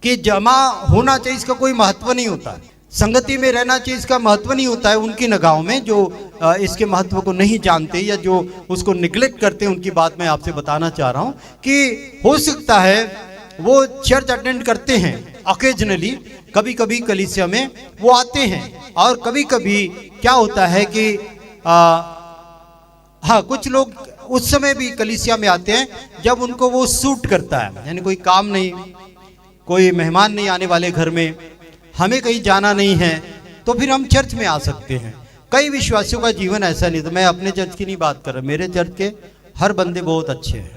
कि जमा होना चाहिए इसका कोई महत्व नहीं होता है, संगति में रहना चाहिए इसका महत्व नहीं होता है। उनकी निगाहों में जो इसके महत्व को नहीं जानते या जो उसको निग्लेक्ट करते हैं, उनकी बात मैं आपसे बताना चाह रहा हूं कि हो सकता है वो चर्च अटेंड करते हैं ऑकेजनली, कभी कभी कलीसिया में वो आते हैं, और कभी कभी क्या होता है कि हाँ, कुछ लोग उस समय भी कलीसिया में आते हैं जब उनको वो सूट करता है, यानी कोई काम नहीं, कोई मेहमान नहीं आने वाले घर में, हमें कहीं जाना नहीं है, तो फिर हम चर्च में आ सकते हैं। कई विश्वासियों का जीवन ऐसा नहीं, तो मैं अपने चर्च की नहीं बात कर रहा, मेरे चर्च के हर बंदे बहुत अच्छे हैं,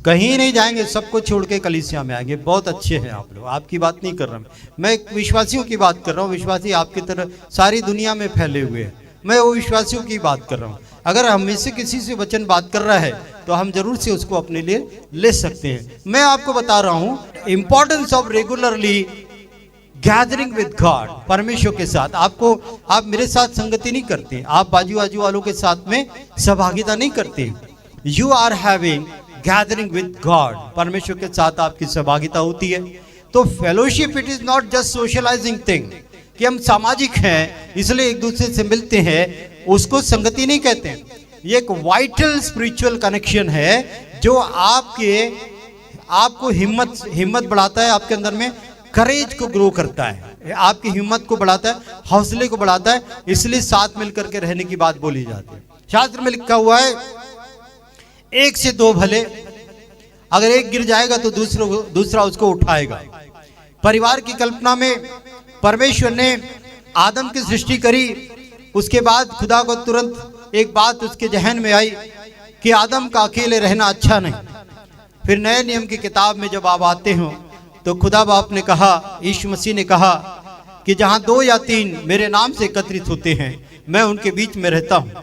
कहीं नहीं जाएंगे, सबको छोड़ के कलीसिया में आएंगे, बहुत अच्छे हैं आप लोग, आपकी बात नहीं कर रहा मैं विश्वासियों की बात कर रहा हूँ। विश्वासी आपकी तरह सारी दुनिया में फैले हुए हैं, मैं वो विश्वासियों की बात कर रहा हूँ। अगर हम में से किसी से वचन बात कर रहा है तो हम जरूर से उसको अपने लिए ले सकते हैं। मैं आपको बता रहा हूँ importance of regularly gathering with God, परमेश्वर के साथ। आप मेरे साथ संगति नहीं करते, आप बाजू बाजू वालों के साथ में सहभागिता नहीं करते। You are having gathering with God, परमेश्वर के साथ आपकी सहभागिता होती है। तो fellowship it is not just socializing thing कि हम सामाजिक हैं इसलिए एक दूसरे से मिलते हैं, उसको संगति नहीं कहते हैं। ये एक वाइटल स्पिरिचुअल कनेक्शन है जो आपको हिम्मत बढ़ाता है, आपके अंदर में करेज को ग्रो करता है, आपकी हिम्मत को बढ़ाता है, हौसले को बढ़ाता है, इसलिए साथ मिलकर के रहने की बात बोली जाती है। शास्त्र में लिखा हुआ है एक से दो भले, अगर एक गिर जाएगा तो दूसरा उसको उठाएगा। परिवार की कल्पना में परमेश्वर ने आदम की सृष्टि करी, उसके बाद खुदा को तुरंत एक बात उसके जहन में आई कि आदम का अकेले रहना अच्छा नहीं। फिर नए नियम की किताब में जब आप आते हो तो खुदा बाप ने कहा, यीशु मसीह ने कहा कि जहां 2 या 3 मेरे नाम से एकत्रित होते हैं मैं उनके बीच में रहता हूं।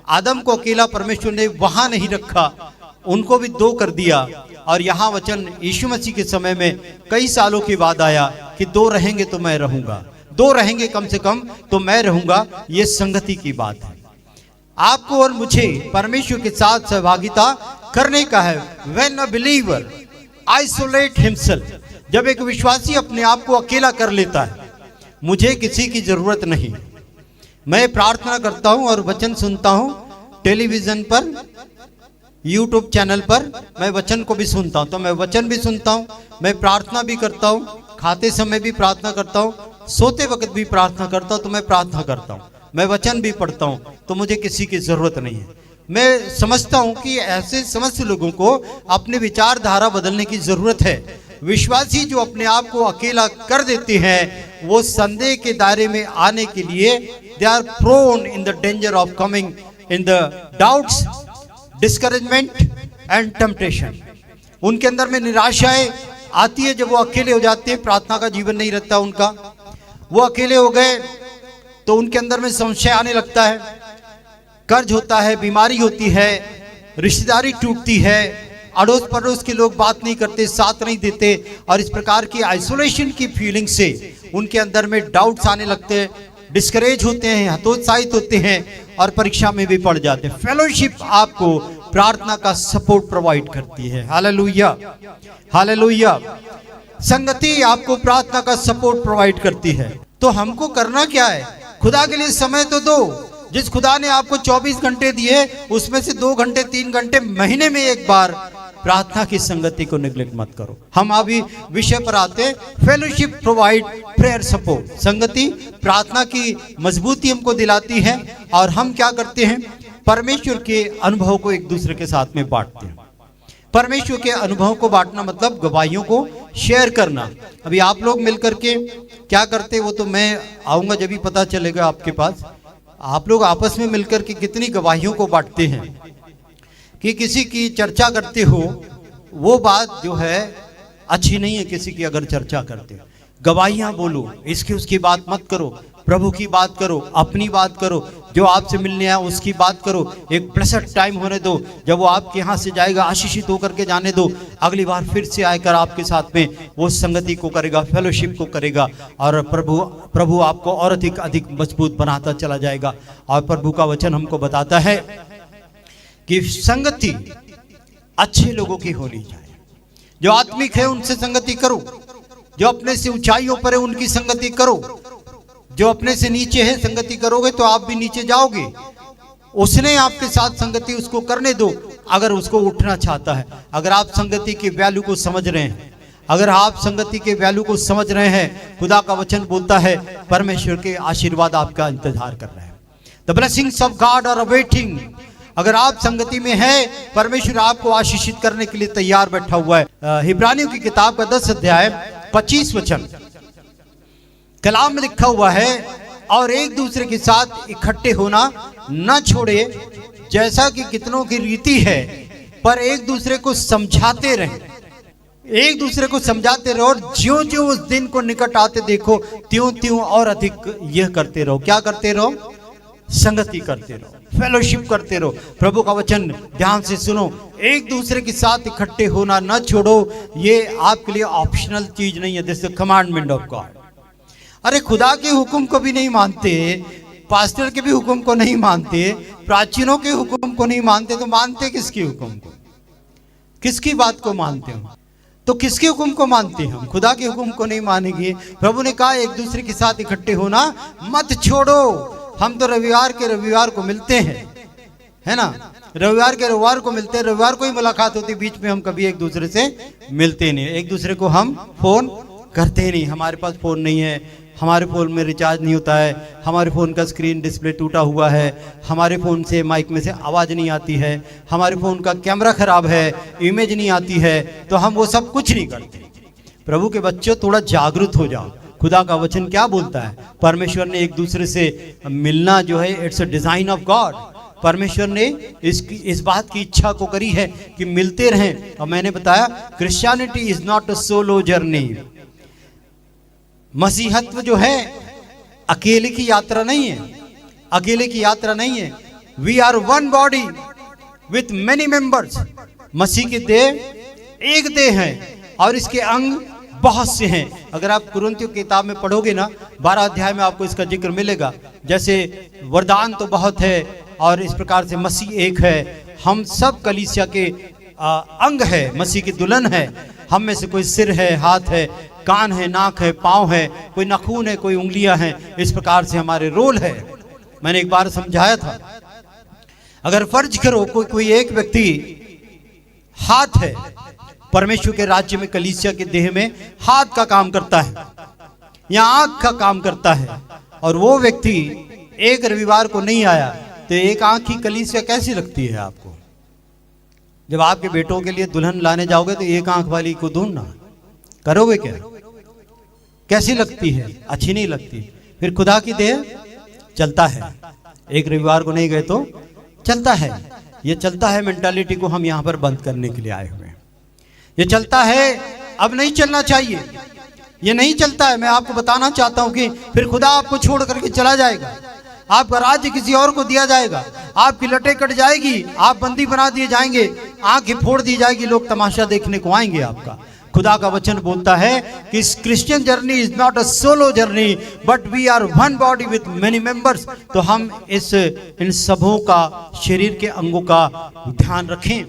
आदम को अकेला परमेश्वर ने वहां नहीं रखा, उनको भी 2 कर दिया। और यहाँ वचन यीशु मसीह के समय में कई सालों के बाद आया कि 2 रहेंगे तो मैं रहूंगा, 2 रहेंगे कम से कम तो मैं रहूंगा। ये संगति की बात है। आपको और मुझे परमेश्वर के साथ सहभागिता करने का है। When a believer isolate himself, जब एक विश्वासी अपने आप को अकेला कर लेता है, मुझे किसी की जरूरत नहीं। मैं प्रार्थना करता हूं और वचन सुनता हूं टेलीविजन पर, यूट्यूब चैनल पर मैं वचन को भी सुनता हूं, तो मैं वचन भी सुनता हूं, मैं प्रार्थना भी करता हूं, खाते समय भी प्रार्थना करता हूं, सोते वक्त भी प्रार्थना करता हूं, तो मैं प्रार्थना करता हूं, मैं वचन भी पढ़ता हूं, तो मुझे किसी की जरूरत नहीं है। मैं समझता हूं कि ऐसे समस्त लोगों को अपनी विचारधारा बदलने की जरूरत है। विश्वासी जो अपने आप को अकेला कर देते हैं वो संदेह के दायरे में आने के लिए they are prone in the danger of coming in the doubts, discouragement and temptation. उनके अंदर में निराशाएं आती है जब वो अकेले हो जाते हैं, प्रार्थना का जीवन नहीं रहता उनका। वो अकेले हो गए तो उनके अंदर में संशय आने लगता है, कर्ज होता है, बीमारी होती है, रिश्तेदारी टूटती है, अड़ोस पड़ोस के लोग बात नहीं करते, साथ नहीं देते, और इस प्रकार की आइसोलेशन की फीलिंग से उनके अंदर में डाउट्स आने लगते हैं, डिस्करेज होते हैं, हतोत्साहित होते हैं और परीक्षा में भी पड़ जाते हैं। फेलोशिप आपको प्रार्थना का सपोर्ट प्रोवाइड करती है। Hallelujah, hallelujah. संगति आपको प्रार्थना का सपोर्ट प्रोवाइड करती है। तो हमको करना क्या है? खुदा के लिए समय तो दो। जिस खुदा ने आपको 24 घंटे दिए उसमें से 2 घंटे 3 घंटे महीने में एक बार प्रार्थना की संगति को निगलेक्ट मत करो। हम अभी विषय पर आते हैं, फेलोशिप प्रोवाइड प्रेयर सपोर्ट। संगति प्रार्थना की मजबूती हमको दिलाती है और हम क्या करते हैं? परमेश्वर के अनुभव को एक दूसरे के साथ में बांटते हैं। परमेश्वर के अनुभव को बांटना मतलब गवाहियों को शेयर करना। अभी आप लोग मिलकर के क्या करते वो तो मैं आऊंगा जब भी पता चलेगा आपके पास। आप लोग आपस में मिलकर के कितनी गवाहियों को बांटते हैं कि किसी की चर्चा करते हो, वो बात जो है अच्छी नहीं है। किसी की अगर चर्चा करते हो, गवाहियां बोलो, इसकी उसकी बात मत करो, प्रभु की बात करो, अपनी बात करो, जो आपसे मिलने आया उसकी बात करो। एक ब्लेस्ड टाइम होने दो, जब वो आपके यहाँ से जाएगा आशीषित होकर के जाने दो। अगली बार फिर से आकर आपके साथ में वो संगति को करेगा, फेलोशिप को करेगा, और प्रभु आपको और अधिक मजबूत बनाता चला जाएगा। और प्रभु का वचन हमको बताता है कि संगति अच्छे लोगों की होनी चाहिए। जो आत्मिक है उनसे संगति करो, जो अपने से ऊंचाइयों पर है उनकी संगति करो। जो अपने से नीचे है संगति करोगे तो आप भी नीचे जाओगे। उसने आपके साथ संगति, उसको करने दो अगर उसको उठना चाहता है। अगर आप संगति की वैल्यू को समझ रहे हैं, अगर आप संगति के वैल्यू को समझ रहे हैं, खुदा का वचन बोलता है परमेश्वर के आशीर्वाद आपका इंतजार कर रहे हैं। The blessings of God are awaiting. अगर आप संगति में है, परमेश्वर आपको आशीषित करने के लिए तैयार बैठा हुआ है। हिब्रानियों की किताब का 10 अध्याय 25 वचन कलाम में लिखा हुआ है, और एक दूसरे के साथ इकट्ठे होना न छोड़े, जैसा कि कितनों की रीति है, पर एक दूसरे को समझाते रहे। एक दूसरे को समझाते रहो, और ज्यों ज्यों उस दिन को निकट आते देखो, त्यों त्यों और अधिक यह करते रहो। क्या करते रहो? संगति करते रहो, फेलोशिप करते रहो। प्रभु का वचन ध्यान से सुनो, एक दूसरे के साथ इकट्ठे होना न छोड़ो। ये आपके लिए ऑप्शनल चीज नहीं है, this is the commandment of God. अरे खुदा के हुक्म को भी नहीं मानते, पास्टर के भी हुक्म को नहीं मानते, प्राचीनों के हुक्म को नहीं मानते, तो मानते किसके हुक्म को? किसकी बात को मानते हो? तो किसके हुक्म को मानते हैं? हम खुदा के हुक्म को नहीं मानेंगे। प्रभु ने कहा एक दूसरे के साथ इकट्ठे होना मत छोड़ो। हम तो रविवार के रविवार को मिलते हैं, है ना, रविवार के रविवार को मिलते हैं, रविवार को ही मुलाकात होती, बीच में हम कभी एक दूसरे से मिलते नहीं, एक दूसरे को हम फोन करते नहीं। हमारे पास फोन नहीं है, हमारे फ़ोन में रिचार्ज नहीं होता है, हमारे फ़ोन का स्क्रीन डिस्प्ले टूटा हुआ है, हमारे फ़ोन से माइक में से आवाज़ नहीं आती है, हमारे फ़ोन का कैमरा ख़राब है, इमेज नहीं आती है, तो हम वो सब कुछ नहीं करते। प्रभु के बच्चों, थोड़ा जागरूक हो जाओ। खुदा का वचन क्या बोलता है? परमेश्वर ने एक दूसरे से मिलना जो है, it's a design of God. परमेश्वर ने इस बात की इच्छा को करी है कि मिलते रहें। और मैंने बताया Christianity is not a solo journey. मसीहत्व जो है अकेले की यात्रा नहीं है, अकेले की यात्रा नहीं है। We are one body with many members. मसीह की देह एक देह है और इसके अंग बहुत से हैं। अगर आप कुरिन्थियों की किताब में पढ़ोगे ना, 12 अध्याय में आपको इसका जिक्र मिलेगा। जैसे वरदान तो बहुत है और इस प्रकार से मसीह एक है। हम सब कलीसिया के अंग है, मसीह की दुल्हन है। हम में से कोई सिर है, हाथ है, कान है, नाक है, पाँव है, कोई नाखून है, कोई उंगलियां हैं। इस प्रकार से हमारे रोल है। मैंने एक बार समझाया था, अगर फर्ज करो कोई एक व्यक्ति हाथ है, परमेश्वर के राज्य में कलीसिया के देह में हाथ का काम करता है या आंख का काम करता है, और वो व्यक्ति एक रविवार को नहीं आया, तो एक आंख की कलीसिया कैसी लगती है आपको? जब आपके बेटों के लिए दुल्हन लाने जाओगे तो एक आंख वाली को ढूंढना, करोगे क्या? कैसी लगती है? अच्छी नहीं लगती। फिर खुदा की देह चलता है, एक रविवार को नहीं गए तो चलता है। ये चलता है मेंटालिटी को हम यहाँ पर बंद करने के लिए आए हुए हैं। ये चलता है, अब नहीं चलना चाहिए। ये नहीं चलता है। मैं आपको बताना चाहता हूँ कि फिर खुदा आपको छोड़ करके चला जाएगा, आपका राज्य किसी और को दिया जाएगा, आपकी लटें कट जाएगी, आप बंदी बना दिए जाएंगे, आंखें फोड़ दी जाएगी, लोग तमाशा देखने को आएंगे आपका। खुदा का वचन बोलता है कि इस Christian journey is not a solo journey but we are one body with many members. तो हम इन सबों का, शरीर के अंगों का ध्यान रखें।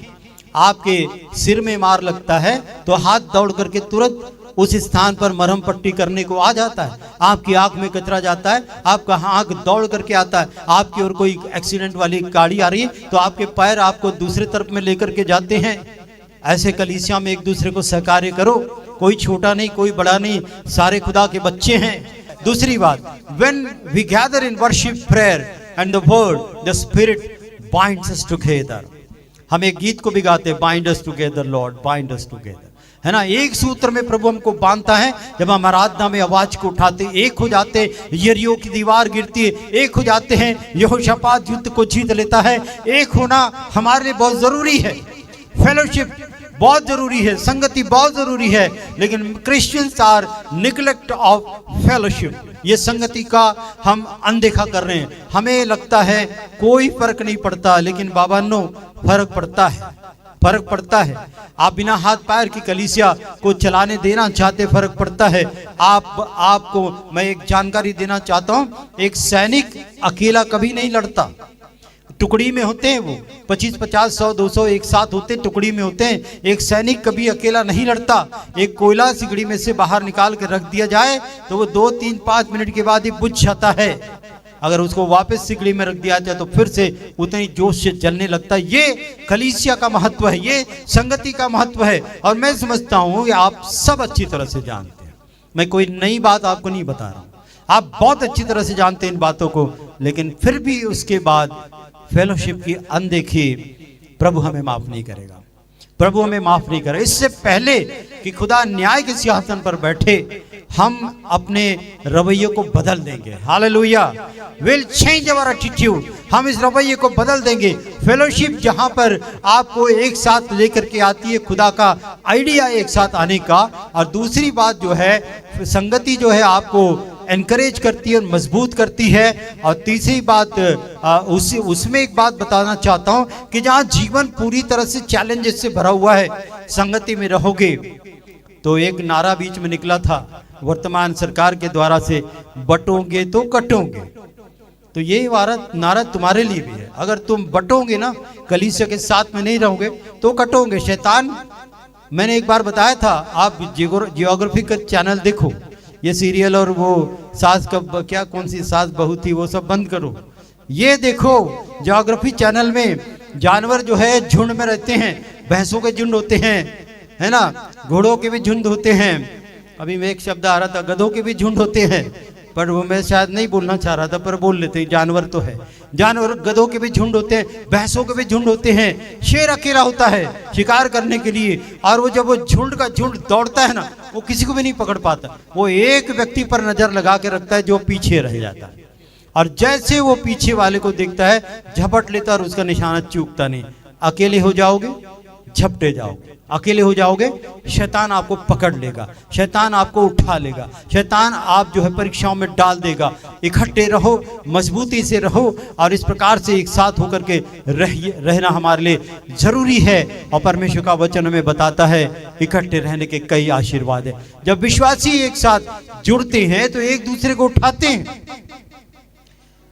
आपके सिर में मार लगता है तो हाथ दौड़ करके तुरंत उस स्थान पर मरहम पट्टी करने को आ जाता है। आपकी आंख में कचरा जाता है, आपका आंख दौड़ करके आता है। आपकी और कोई एक्सीडेंट वाली गाड़ी आ रही है तो आपके पैर आपको दूसरे तरफ में लेकर के जाते हैं। ऐसे कलीसिया में एक दूसरे को सहकार्य करो। कोई छोटा नहीं, कोई बड़ा नहीं, सारे खुदा के बच्चे हैं। दूसरी बात, when we gather in worship, prayer and the word, the spirit binds us together। हम एक गीत को भी गाते हैं, bind us together Lord, bind us together, है ना। एक सूत्र में प्रभु हमको बांधता है। जब हम आराधना में आवाज को उठाते, एक हो जाते, यरीहो की दीवार गिरती है, एक हो जाते हैं, यहोशापात युद्ध को जीत लेता है। एक होना हमारे लिए बहुत जरूरी है। फेलोशिप बहुत जरूरी है, संगति बहुत जरूरी है, लेकिन Christians are neglect of fellowship. ये संगति का हम अनदेखा कर रहे हैं। हमें लगता है कोई फर्क नहीं पड़ता, लेकिन बाबा नो फर्क पड़ता है, फर्क पड़ता है। आप बिना हाथ पैर की कलीसिया को चलाने देना चाहते, फर्क पड़ता है। आपको मैं एक जानकारी देना चाहता हूँ, एक सैनिक अकेला कभी नहीं लड़ता, टुकड़ी में होते हैं। वो 25, 50, 100, 200 एक साथ होते, टुकड़ी में होते हैं। एक सैनिक कभी अकेला नहीं लड़ता। एक कोयला सिगड़ी में से बाहर निकाल के रख दिया जाए तो वो 2, 3, 5 मिनट के बाद ही बुझ जाता है। अगर उसको वापस सिगड़ी में रख दिया जाए तो फिर से उतनी जोश से जलने लगता है। ये कलीसिया का महत्व है, ये संगति का महत्व है। और मैं समझता हूँ कि आप सब अच्छी तरह से जानते हैं। मैं कोई नई बात आपको नहीं बता रहा हूँ, आप बहुत अच्छी तरह से जानते हैं इन बातों को। लेकिन फिर भी उसके बाद फेलोशिप की अनदेखी प्रभु हमें माफ नहीं करेगा, प्रभु हमें माफ नहीं करेगा। इससे पहले कि खुदा न्याय के सिंहासन पर बैठे, हम अपने रवैये को बदल देंगे। Hallelujah, will change our attitude. हम इस रवैये को बदल देंगे। फेलोशिप जहां पर आपको एक साथ लेकर के आती है, खुदा का आइडिया एक साथ आने का। और दूसरी बात जो है, संगति जो है आपको एनकरेज करती है और मजबूत करती है। और तीसरी बात, उसमें एक बात बताना चाहता हूं कि जहां जीवन पूरी तरह से चैलेंजेस से भरा हुआ है, संगति में रहोगे। तो एक नारा बीच में निकला था वर्तमान सरकार के द्वारा से, बटोगे तो कटोगे। तो ये नारा तुम्हारे लिए भी है। अगर तुम बटोगे ना, कलीसिया के साथ में नहीं रहोगे तो कटोगे। शैतान मैंने एक बार बताया था, आप जियोग्राफी का चैनल देखो, ये सीरियल और वो सास कब क्या कौन सी सास बहू थी वो सब बंद करो, ये देखो जियोग्राफी चैनल में जानवर जो है झुंड में रहते हैं, भैंसों के झुंड होते हैं, है ना, घोड़ों के भी झुंड होते हैं, अभी मैं एक शब्द आ रहा था, गधों के भी झुंड होते हैं, पर वो मैं शायद नहीं बोलना चाह रहा था पर बोल लेते हैं, जानवर तो है, जानवर गधों के भी झुंड होते हैं, भैंसों के भी झुंड होते हैं, शेर अकेला होता है शिकार करने के लिए, और वो जब वो झुंड का झुंड दौड़ता है ना, वो किसी को भी नहीं पकड़ पाता, वो एक व्यक्ति पर नजर लगा के रखता है जो पीछे रह जाता है, और जैसे वो पीछे वाले को देखता है झपट लेता और उसका निशाना चूकता नहीं। अकेले हो जाओगे झपटे जाओगे, अकेले हो जाओगे शैतान आपको पकड़ लेगा, शैतान आपको उठा लेगा, शैतान आप जो है परीक्षाओं में डाल देगा। इकट्ठे रहो, मजबूती से रहो, और इस प्रकार से एक साथ होकर के रहना हमारे लिए जरूरी है। और परमेश्वर का वचन हमें बताता है इकट्ठे रहने के कई आशीर्वाद है। जब विश्वासी एक साथ जुड़ते हैं तो एक दूसरे को उठाते हैं,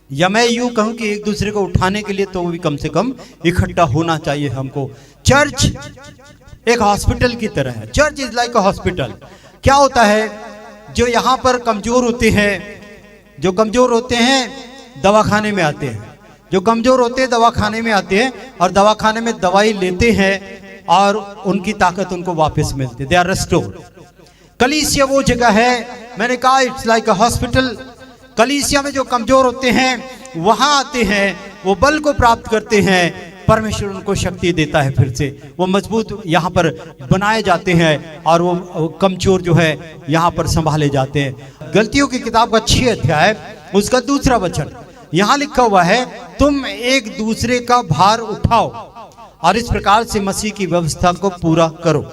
या मैं यूं कहूं कि एक दूसरे को उठाने के लिए तो भी कम से कम इकट्ठा होना चाहिए हमको। चर्च एक हॉस्पिटल की तरह है, church is like a hospital. क्या होता है, जो यहाँ पर कमजोर होते हैं, जो कमजोर होते हैं दवाखाने में आते हैं, जो कमजोर होते हैं दवाखाने में आते हैं और दवाखाने में दवाई लेते हैं और उनकी ताकत उनको वापस मिलती है, दे आर रेस्टोर्ड। कलीसिया वो जगह है, मैंने कहा इट्स लाइक अ हॉस्पिटल। कलीसिया में जो कमजोर होते हैं वहां आते हैं, वो बल को प्राप्त करते हैं, परमेश्वर उनको शक्ति देता है, फिर से वो मजबूत यहाँ पर बनाए जाते हैं और वो कमजोर जो है यहाँ पर संभाले जाते हैं। गलतियों की किताब का 6 अध्याय उसका 2 वचन यहाँ लिखा हुआ है, तुम एक दूसरे का भार उठाओ और इस प्रकार से मसीह की व्यवस्था को पूरा करो।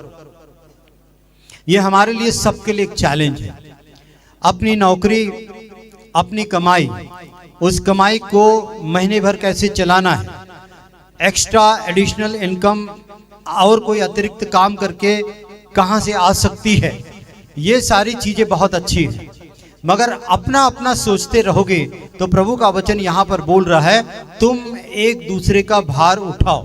ये हमारे लिए सबके लिए एक चैलेंज है। अपनी नौकरी, अपनी कमाई, उस कमाई को महीने भर कैसे चलाना है, एक्स्ट्रा एडिशनल इनकम और कोई अतिरिक्त काम करके कहां से आ सकती है, ये सारी चीजें बहुत अच्छी हैं, मगर अपना अपना सोचते रहोगे तो प्रभु का वचन यहाँ पर बोल रहा है तुम एक दूसरे का भार उठाओ।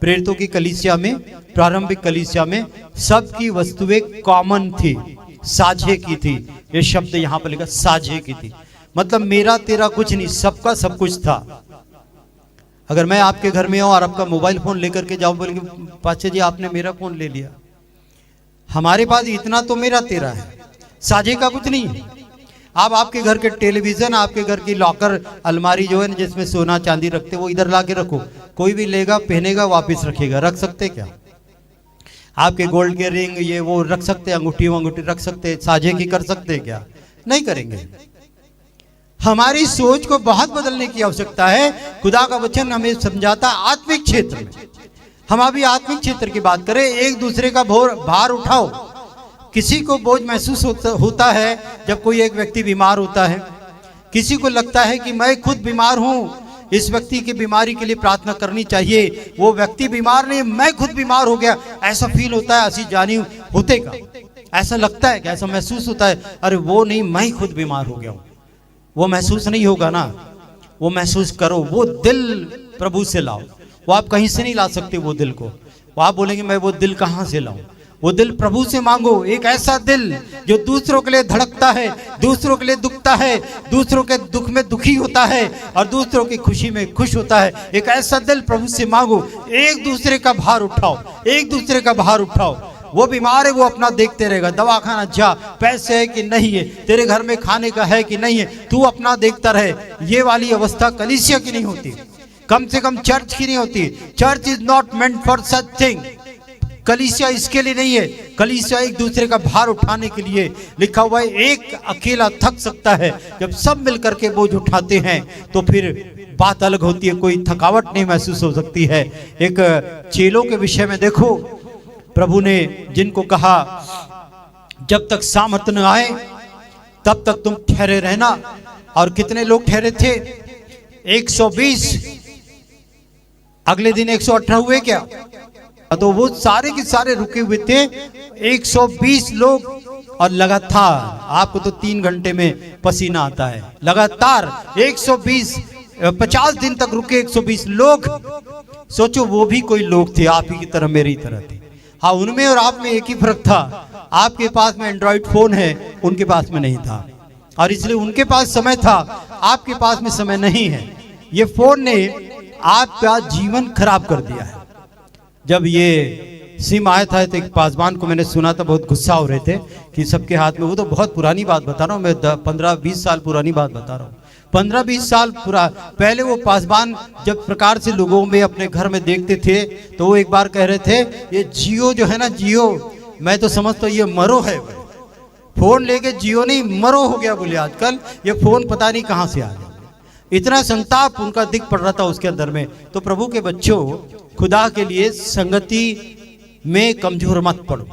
प्रेरितों की कलीसिया में, प्रारंभिक कलीसिया में सबकी वस्तुएं कॉमन थी, साझे की थी। ये शब्द यहाँ पर लिखा साझे की थी, मतलब मेरा तेरा कुछ नहीं, सबका सब कुछ था। अगर मैं आपके घर में हूं और आपका मोबाइल फोन लेकर के जाऊं, बोलेंगे पाचे जी आपने मेरा फोन ले लिया, हमारे पास इतना तो मेरा तेरा है, साझे का कुछ नहीं है। आप आपके घर के टेलीविजन, आपके घर की लॉकर अलमारी जो है ना जिसमें सोना चांदी रखते, वो इधर ला के रखो, कोई भी लेगा पहनेगा वापिस रखेगा, रख सकते क्या? आपके गोल्ड के रिंग ये वो रख सकते, अंगूठी रख सकते, साझे की कर सकते क्या? नहीं करेंगे। हमारी सोच को बहुत बदलने की आवश्यकता है। खुदा का वचन हमें समझाता आत्मिक क्षेत्र में, हम अभी आत्मिक क्षेत्र की बात करें, एक दूसरे का भार उठाओ। किसी को बोझ महसूस होता है जब कोई एक व्यक्ति बीमार होता है, किसी को लगता है कि मैं खुद बीमार हूं, इस व्यक्ति की बीमारी के लिए प्रार्थना करनी चाहिए। वो व्यक्ति बीमार नहीं, मैं खुद बीमार हो गया, ऐसा फील होता है, ऐसी जानी होते का ऐसा लगता है कि ऐसा महसूस होता है, अरे वो नहीं मैं खुद बीमार हो गया हूं। वो महसूस नहीं होगा ना, वो महसूस करो, वो दिल प्रभु से लाओ, वो आप कहीं से नहीं ला सकते वो दिल को। वो आप बोलेंगे मैं वो दिल कहां से लाऊं? वो दिल प्रभु से मांगो, एक ऐसा दिल जो दूसरों के लिए धड़कता है, दूसरों के लिए दुखता है, दूसरों के दुख में दुखी होता है और दूसरों की खुशी में खुश होता है। एक ऐसा दिल प्रभु से मांगो, एक दूसरे का भार उठाओ, एक दूसरे का भार उठाओ। वो बीमार है वो अपना देखते रहेगा, दवाखाना जा, पैसे है कि नहीं है, तेरे घर में खाने का है कि नहीं है, तू अपना देखता रहे। ये वाली अवस्था कलीसिया की नहीं होती, कम से कम चर्च की नहीं होती। Church is not meant for such thing. कलीसिया इसके लिए नहीं है, कलीसिया एक दूसरे का भार उठाने के लिए लिखा हुआ है। एक अकेला थक सकता है, जब सब मिलकर के बोझ उठाते हैं तो फिर बात अलग होती है, कोई थकावट नहीं महसूस हो सकती है। एक चेलों के विषय में देखो, प्रभु ने जिनको कहा जब तक सामर्थ्य न आए तब तक तुम ठहरे रहना, और कितने लोग ठहरे थे? 120। अगले दिन 118 हुए क्या? तो वो सारे के सारे रुके हुए थे, 120 लोग, और लगातार आपको तो 3 घंटे में पसीना आता है, लगातार 120 50 दिन तक रुके 120 लोग। सोचो वो भी कोई लोग थे, आप ही की तरह मेरी तरह थे, हाँ, उनमें और आप में एक ही फर्क था, आपके पास में एंड्रॉइड फोन है, उनके पास में नहीं था, और इसलिए उनके पास समय था, आपके पास में समय नहीं है। ये फोन ने आपका जीवन खराब कर दिया है। जब ये सिम आया था तो एक पासवान को मैंने सुना था, बहुत गुस्सा हो रहे थे कि सबके हाथ में, वो तो बहुत पुरानी बात बता रहा हूँ मैं, 15-20 साल पुरानी बात बता रहा हूँ, 15-20 साल पहले वो पासवान जब प्रकार से लोगों में अपने घर में देखते थे तो वो एक बार कह रहे थे, ये जियो जो है ना, जियो, मैं तो समझता हूँ ये मरो है, फोन लेके जियो नहीं मरो हो गया बोले आजकल, ये फोन पता नहीं कहाँ से आ गया। इतना संताप उनका दिख पड़ रहा था उसके अंदर में। तो प्रभु के बच्चों, खुदा के लिए संगति में कमजोर मत पड़ो,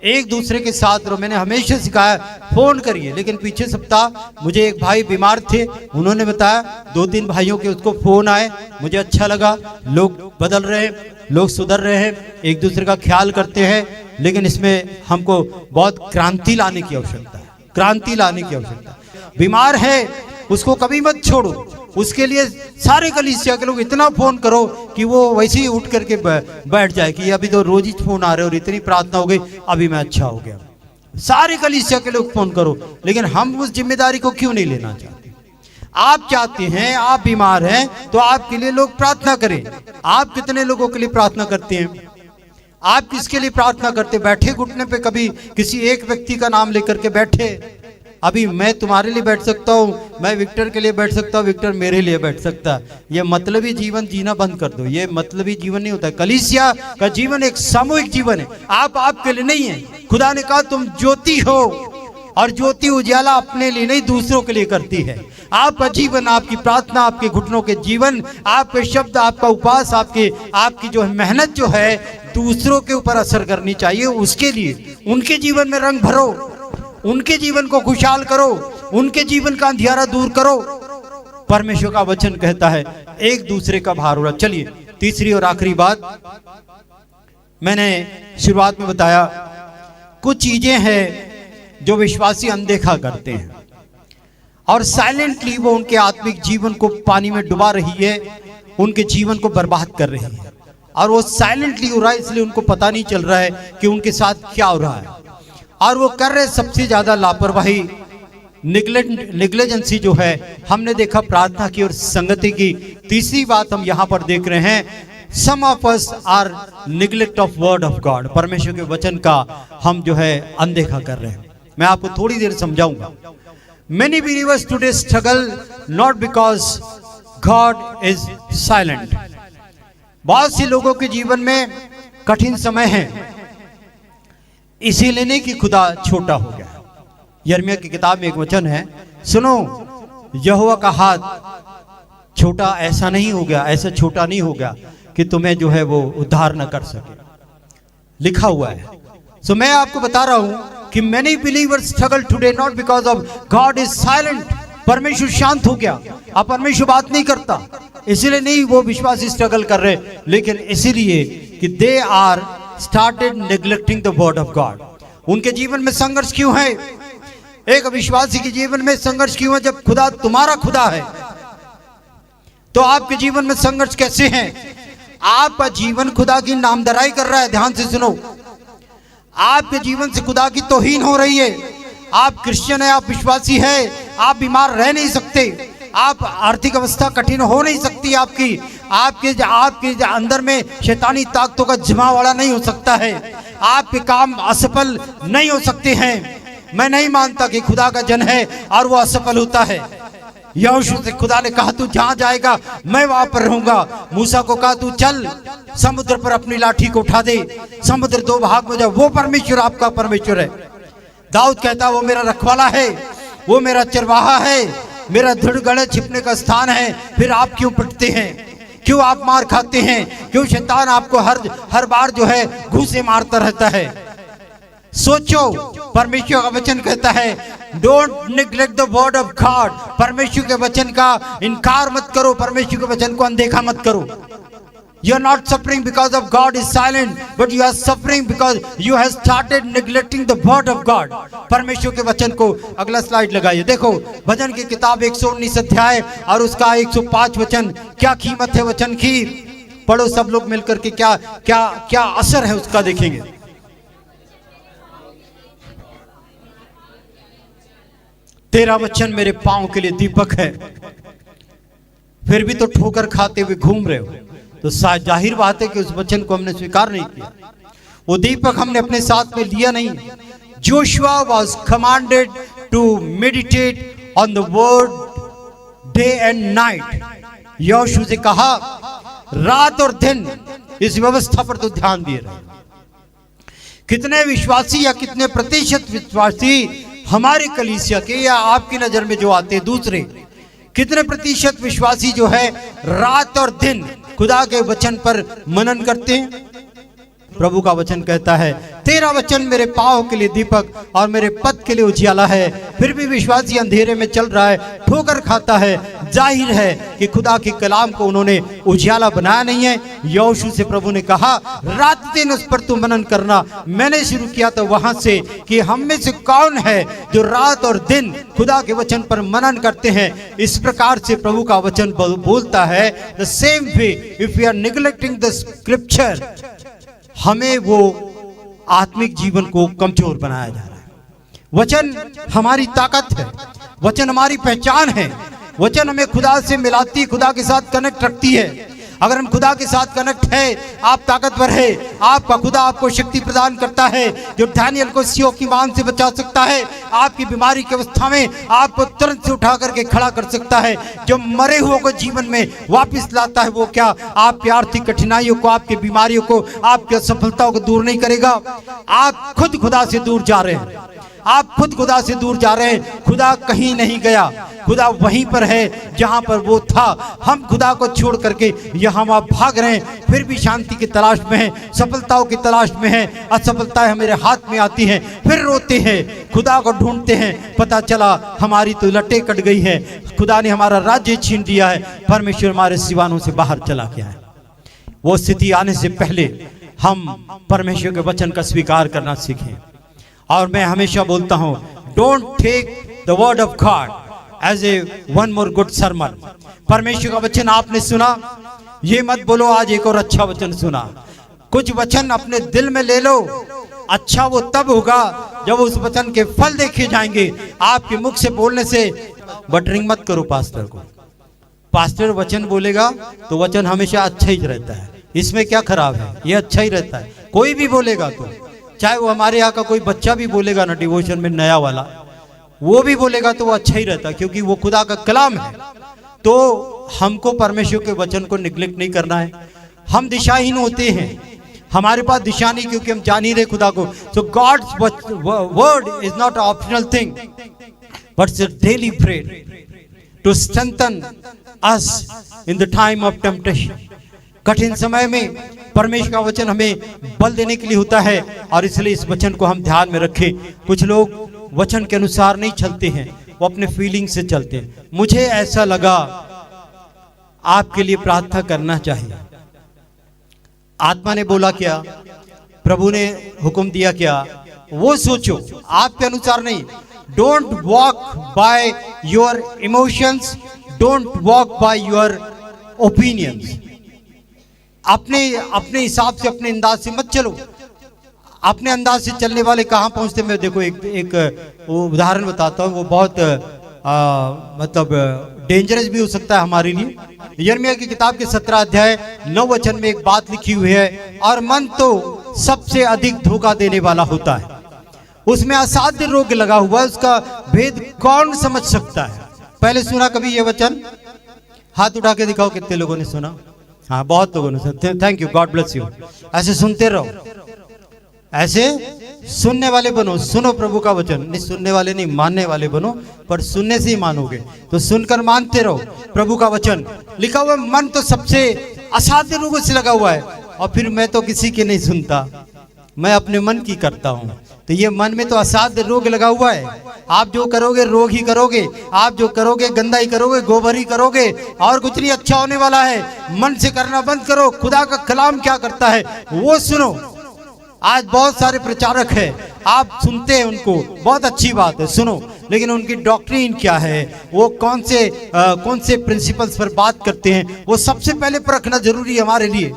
एक दूसरे के साथ रहो। मैंने हमेशा सिखाया फोन करिए, लेकिन पीछे सप्ताह मुझे एक भाई बीमार थे, उन्होंने बताया 2-3 भाइयों के उसको फोन आए, मुझे अच्छा लगा, लोग बदल रहे हैं, लोग सुधर रहे हैं, एक दूसरे का ख्याल करते हैं। लेकिन इसमें हमको बहुत क्रांति लाने की आवश्यकता है, क्रांति लाने की आवश्यकता है। बीमार है उसको कभी मत छोड़ो, उसके लिए सारे कलीसिया के लोग इतना फोन करो कि वो वैसे ही उठ करके बैठ जाए कि अभी तो रोज ही फोन आ रहे और इतनी प्रार्थना हो गई, अभी मैं अच्छा हो गया। सारे कलीसिया के लोग फोन करो, लेकिन हम उस जिम्मेदारी को क्यों नहीं लेना चाहते? आप चाहते हैं, आप बीमार हैं तो आपके लिए लोग प्रार्थना करें। आप कितने लोगों के लिए प्रार्थना करते हैं? आप किसके लिए प्रार्थना करते? बैठे घुटने पे कभी किसी एक व्यक्ति का नाम लेकर के बैठे? अभी मैं तुम्हारे लिए बैठ सकता हूँ, मैं विक्टर के लिए बैठ सकता हूँ, विक्टर मेरे लिए बैठ सकता है। ये मतलबी जीवन जीना बंद कर दो, ये मतलबी जीवन नहीं होता है। कलीसिया का जीवन एक सामूहिक जीवन है, आप आपके लिए नहीं है। खुदा ने कहा तुम ज्योति हो, और ज्योति उजाला अपने लिए नहीं दूसरों के लिए करती है। आपका जीवन, आपकी प्रार्थना, आपके घुटनों के जीवन, आपके शब्द, आपका उपवास, आपकी जो मेहनत जो है दूसरों के ऊपर असर करनी चाहिए। उसके लिए उनके जीवन में रंग भरो, उनके जीवन को खुशहाल करो, उनके जीवन का अंधियारा दूर करो। परमेश्वर का वचन कहता है एक दूसरे का भार उड़ा। चलिए, तीसरी और आखिरी बात, मैंने शुरुआत में बताया कुछ चीजें हैं जो विश्वासी अनदेखा करते हैं और साइलेंटली वो उनके आत्मिक जीवन को पानी में डुबा रही है, उनके जीवन को बर्बाद कर रही है, और वो साइलेंटली हो रहा है, इसलिए उनको पता नहीं चल रहा है कि उनके साथ क्या हो रहा है। और वो कर रहे सबसे ज्यादा लापरवाही, निग्लेजेंसी जो है, हमने देखा प्रार्थना की और संगति की। तीसरी बात हम यहाँ पर देख रहे हैं, some of us are neglect of word of God, परमेश्वर के वचन का हम जो है अनदेखा कर रहे हैं। मैं आपको थोड़ी देर समझाऊंगा। Many believers today struggle not because God is silent. बहुत से लोगों के जीवन में कठिन समय है, इसीलिए नहीं कि खुदा छोटा हो गया। यिर्मयाह की किताब में एक वचन है, सुनो यहोवा का हाथ छोटा ऐसा नहीं हो गया, ऐसा छोटा नहीं हो गया कि तुम्हें जो है वो उद्धार न कर सके, लिखा हुआ है। सो मैं आपको बता रहा हूं कि many believers struggle today not because of God is silent. परमेश्वर शांत हो गया, अब परमेश्वर बात नहीं करता, इसीलिए नहीं वो विश्वासी स्ट्रगल कर रहे, लेकिन इसीलिए कि they are started neglecting the word of God। उनके जीवन में संघर्ष क्यों है? एक विश्वासी के जीवन में संघर्ष क्यों है? जब खुदा तुम्हारा खुदा है तो आपके जीवन में संघर्ष कैसे है? आपका जीवन खुदा की नामधराई कर रहा है। ध्यान से सुनो, आपके जीवन से खुदा की तौहीन हो रही है। आप क्रिश्चियन है, आप विश्वासी है, आप बीमार रह नहीं सकते, आप आर्थिक अवस्था कठिन हो नहीं सकती, आपके अंदर में शैतानी ताकतों का जमावड़ा नहीं हो सकता है, आपके काम असफल नहीं हो सकते हैं। मैं नहीं मानता कि खुदा का जन है और वो असफल होता है। यहोशू से खुदा ने कहा तू जहां जाएगा मैं वहां पर रहूंगा। मूसा को कहा तू चल समुद्र पर अपनी लाठी को उठा दे, समुद्र 2 भाग में जाए। वो परमेश्वर आपका परमेश्वर है। दाऊद कहता वो मेरा रखवाला है, वो मेरा चरवाहा है, मेरा दृढ़ गढ़ छिपने का स्थान है। फिर आप क्यों पिटते हैं? क्यों आप मार खाते हैं? क्यों शैतान आपको हर बार जो है घूंसे मारता रहता है? सोचो, परमेश्वर का वचन कहता है don't neglect the word of God. परमेश्वर के वचन का इनकार मत करो, परमेश्वर के वचन को अनदेखा मत करो। You are not suffering because of God is silent, but you are suffering because you have started neglecting the word of God। परमेश्वर के वचन को, अगला स्लाइड लगाइए। देखो भजन की किताब 119 अध्याय और उसका 105 वचन, क्या कीमत है वचन की। पढ़ो सब लोग मिलकर के, क्या क्या क्या असर है उसका देखेंगे। तेरा वचन मेरे पांव के लिए दीपक है, फिर भी तो ठोकर खाते हुए घूम रहे हो, तो जाहिर बात है कि उस वचन को हमने स्वीकार नहीं किया, वो दीपक हमने अपने साथ में लिया नहीं। Joshua was commanded to meditate on the word day and night. यहोशू से कहा रात और दिन इस व्यवस्था पर तो ध्यान दिए रहे। कितने विश्वासी या कितने प्रतिशत विश्वासी हमारे कलीसिया के या आपकी नजर में जो आते हैं दूसरे, कितने प्रतिशत विश्वासी जो है रात और दिन खुदा के वचन पर मनन करते हैं? प्रभु का वचन कहता है तेरा वचन मेरे पांव के लिए दीपक और मेरे पथ के लिए उजियाला है। फिर भी विश्वासी अंधेरे में चल रहा है, ठोकर खाता है। जाहिर है कि खुदा के कलाम को उन्होंने उजियाला बनाया नहीं है। यहोशू से प्रभु ने कहा रात दिन उस पर तू मनन करना। मैंने शुरू किया था वहां से कि हम में से कौन है जो रात और दिन खुदा के वचन पर मनन करते हैं। इस प्रकार से प्रभु का वचन बोलता है, the same way if we are neglecting the scripture, हमें वो आत्मिक जीवन को कमजोर बनाया जा रहा है। वचन हमारी ताकत है, वचन हमारी पहचान है, वचन हमें खुदा से मिलाती, खुदा के साथ कनेक्ट रखती है। अगर हम खुदा के साथ कनेक्ट है, आप ताकतवर है, आपका खुदा आपको शक्ति प्रदान करता है जो दानियल को सियों की मान से बचा सकता है। आपकी बीमारी की अवस्था में आपको तुरंत से उठा करके खड़ा कर सकता है। जो मरे हुए को जीवन में वापस लाता है, वो क्या आपकी आर्थिक कठिनाइयों को, आपकी बीमारियों को, आपकी असफलताओं को दूर नहीं करेगा। आप खुद खुदा से दूर जा रहे हैं, आप खुद खुदा से दूर जा रहे हैं। खुदा कहीं नहीं गया, खुदा वहीं पर है जहां पर वो था। हम खुदा को छोड़ करके यहाँ वहाँ भाग रहे हैं, फिर भी शांति की तलाश में हैं, सफलताओं की तलाश में हैं। असफलताएं हमारे हाथ में आती हैं, फिर रोते हैं, खुदा को ढूंढते हैं। पता चला हमारी तो लटें कट गई है, खुदा ने हमारा राज्य छीन लिया है, परमेश्वर हमारे सिवानों से बाहर चला गया है। वो स्थिति आने से पहले हम परमेश्वर के वचन का स्वीकार करना सीखें। और मैं हमेशा बोलता हूं, don't take the word of God as a one more good sermon. परमेश्वर का वचन आपने सुना, ये मत बोलो आज एक और अच्छा वचन सुना। कुछ वचन अपने दिल में ले लो। अच्छा वो तब होगा जब उस वचन के फल देखे जाएंगे। आपके मुख से बोलने से बटरिंग मत करो पास्टर को। पास्टर वचन बोलेगा तो वचन हमेशा अच्छा ही रहता है, इसमें क्या खराब है, ये अच्छा ही रहता है। कोई भी बोलेगा तो, चाहे वो हमारे यहाँ का कोई बच्चा भी बोलेगा ना डिवोशन में नया वाला, वो भी बोलेगा तो वो अच्छा ही रहता है, क्योंकि वो खुदा का कलाम है। तो हमको परमेश्वर के वचन को निग्लेक्ट नहीं करना है। हम दिशाहीन होते हैं, हमारे पास दिशा नहीं, क्योंकि हम जान ही रहे खुदा को। So God's word is not optional thing but it's a daily bread to strengthen us in the time of temptation. कठिन समय में परमेश्वर का वचन हमें बल देने के लिए होता है, और इसलिए इस वचन को हम ध्यान में रखें। कुछ लोग वचन के अनुसार नहीं चलते हैं, वो अपने फीलिंग से चलते हैं। मुझे ऐसा लगा आपके लिए प्रार्थना करना चाहिए। आत्मा ने बोला क्या, प्रभु ने हुक्म दिया क्या, वो सोचो, आपके अनुसार नहीं। Don't walk by your emotions, don't walk by your opinions. अपने हिसाब से, अपने अंदाज से मत चलो। अपने अंदाज से चलने वाले कहाँ पहुंचते। मैं देखो एक उदाहरण बताता हूँ, वो बहुत मतलब डेंजरस भी हो सकता है हमारे लिए। यिर्मयाह की किताब के 17 अध्याय 9 वचन में एक बात लिखी हुई है, और मन तो सबसे अधिक धोखा देने वाला होता है, उसमें असाध्य रोग लगा हुआ है, उसका भेद कौन समझ सकता है। पहले सुना कभी ये वचन? हाथ उठा के दिखाओ कितने लोगों ने सुना। हाँ, बहुत लोगों ने सुना। Thank you, God bless you. ऐसे सुनते रहो, ऐसे सुनने वाले बनो। सुनो प्रभु का वचन, नहीं सुनने वाले नहीं, मानने वाले बनो, पर सुनने से ही मानोगे। तो सुनकर मानते रहो प्रभु का वचन। लिखा हुआ मन तो सबसे असाध्य रोगों से लगा हुआ है, और फिर मैं तो किसी की नहीं सुनता, मैं अपने मन की करता हूँ। तो ये मन में तो असाध्य रोग लगा हुआ है। आप जो करोगे रोग ही करोगे, आप जो करोगे गंदा ही करोगे, गोबर ही करोगे, और कुछ नहीं अच्छा होने वाला है। मन से करना बंद करो। खुदा का कलाम क्या करता है वो सुनो। आज बहुत सारे प्रचारक हैं, आप सुनते हैं उनको, बहुत अच्छी बात है, सुनो। लेकिन उनकी डॉक्ट्रिन क्या है, वो कौन से प्रिंसिपल्स पर बात करते हैं, वो सबसे पहले परखना जरूरी है हमारे लिए।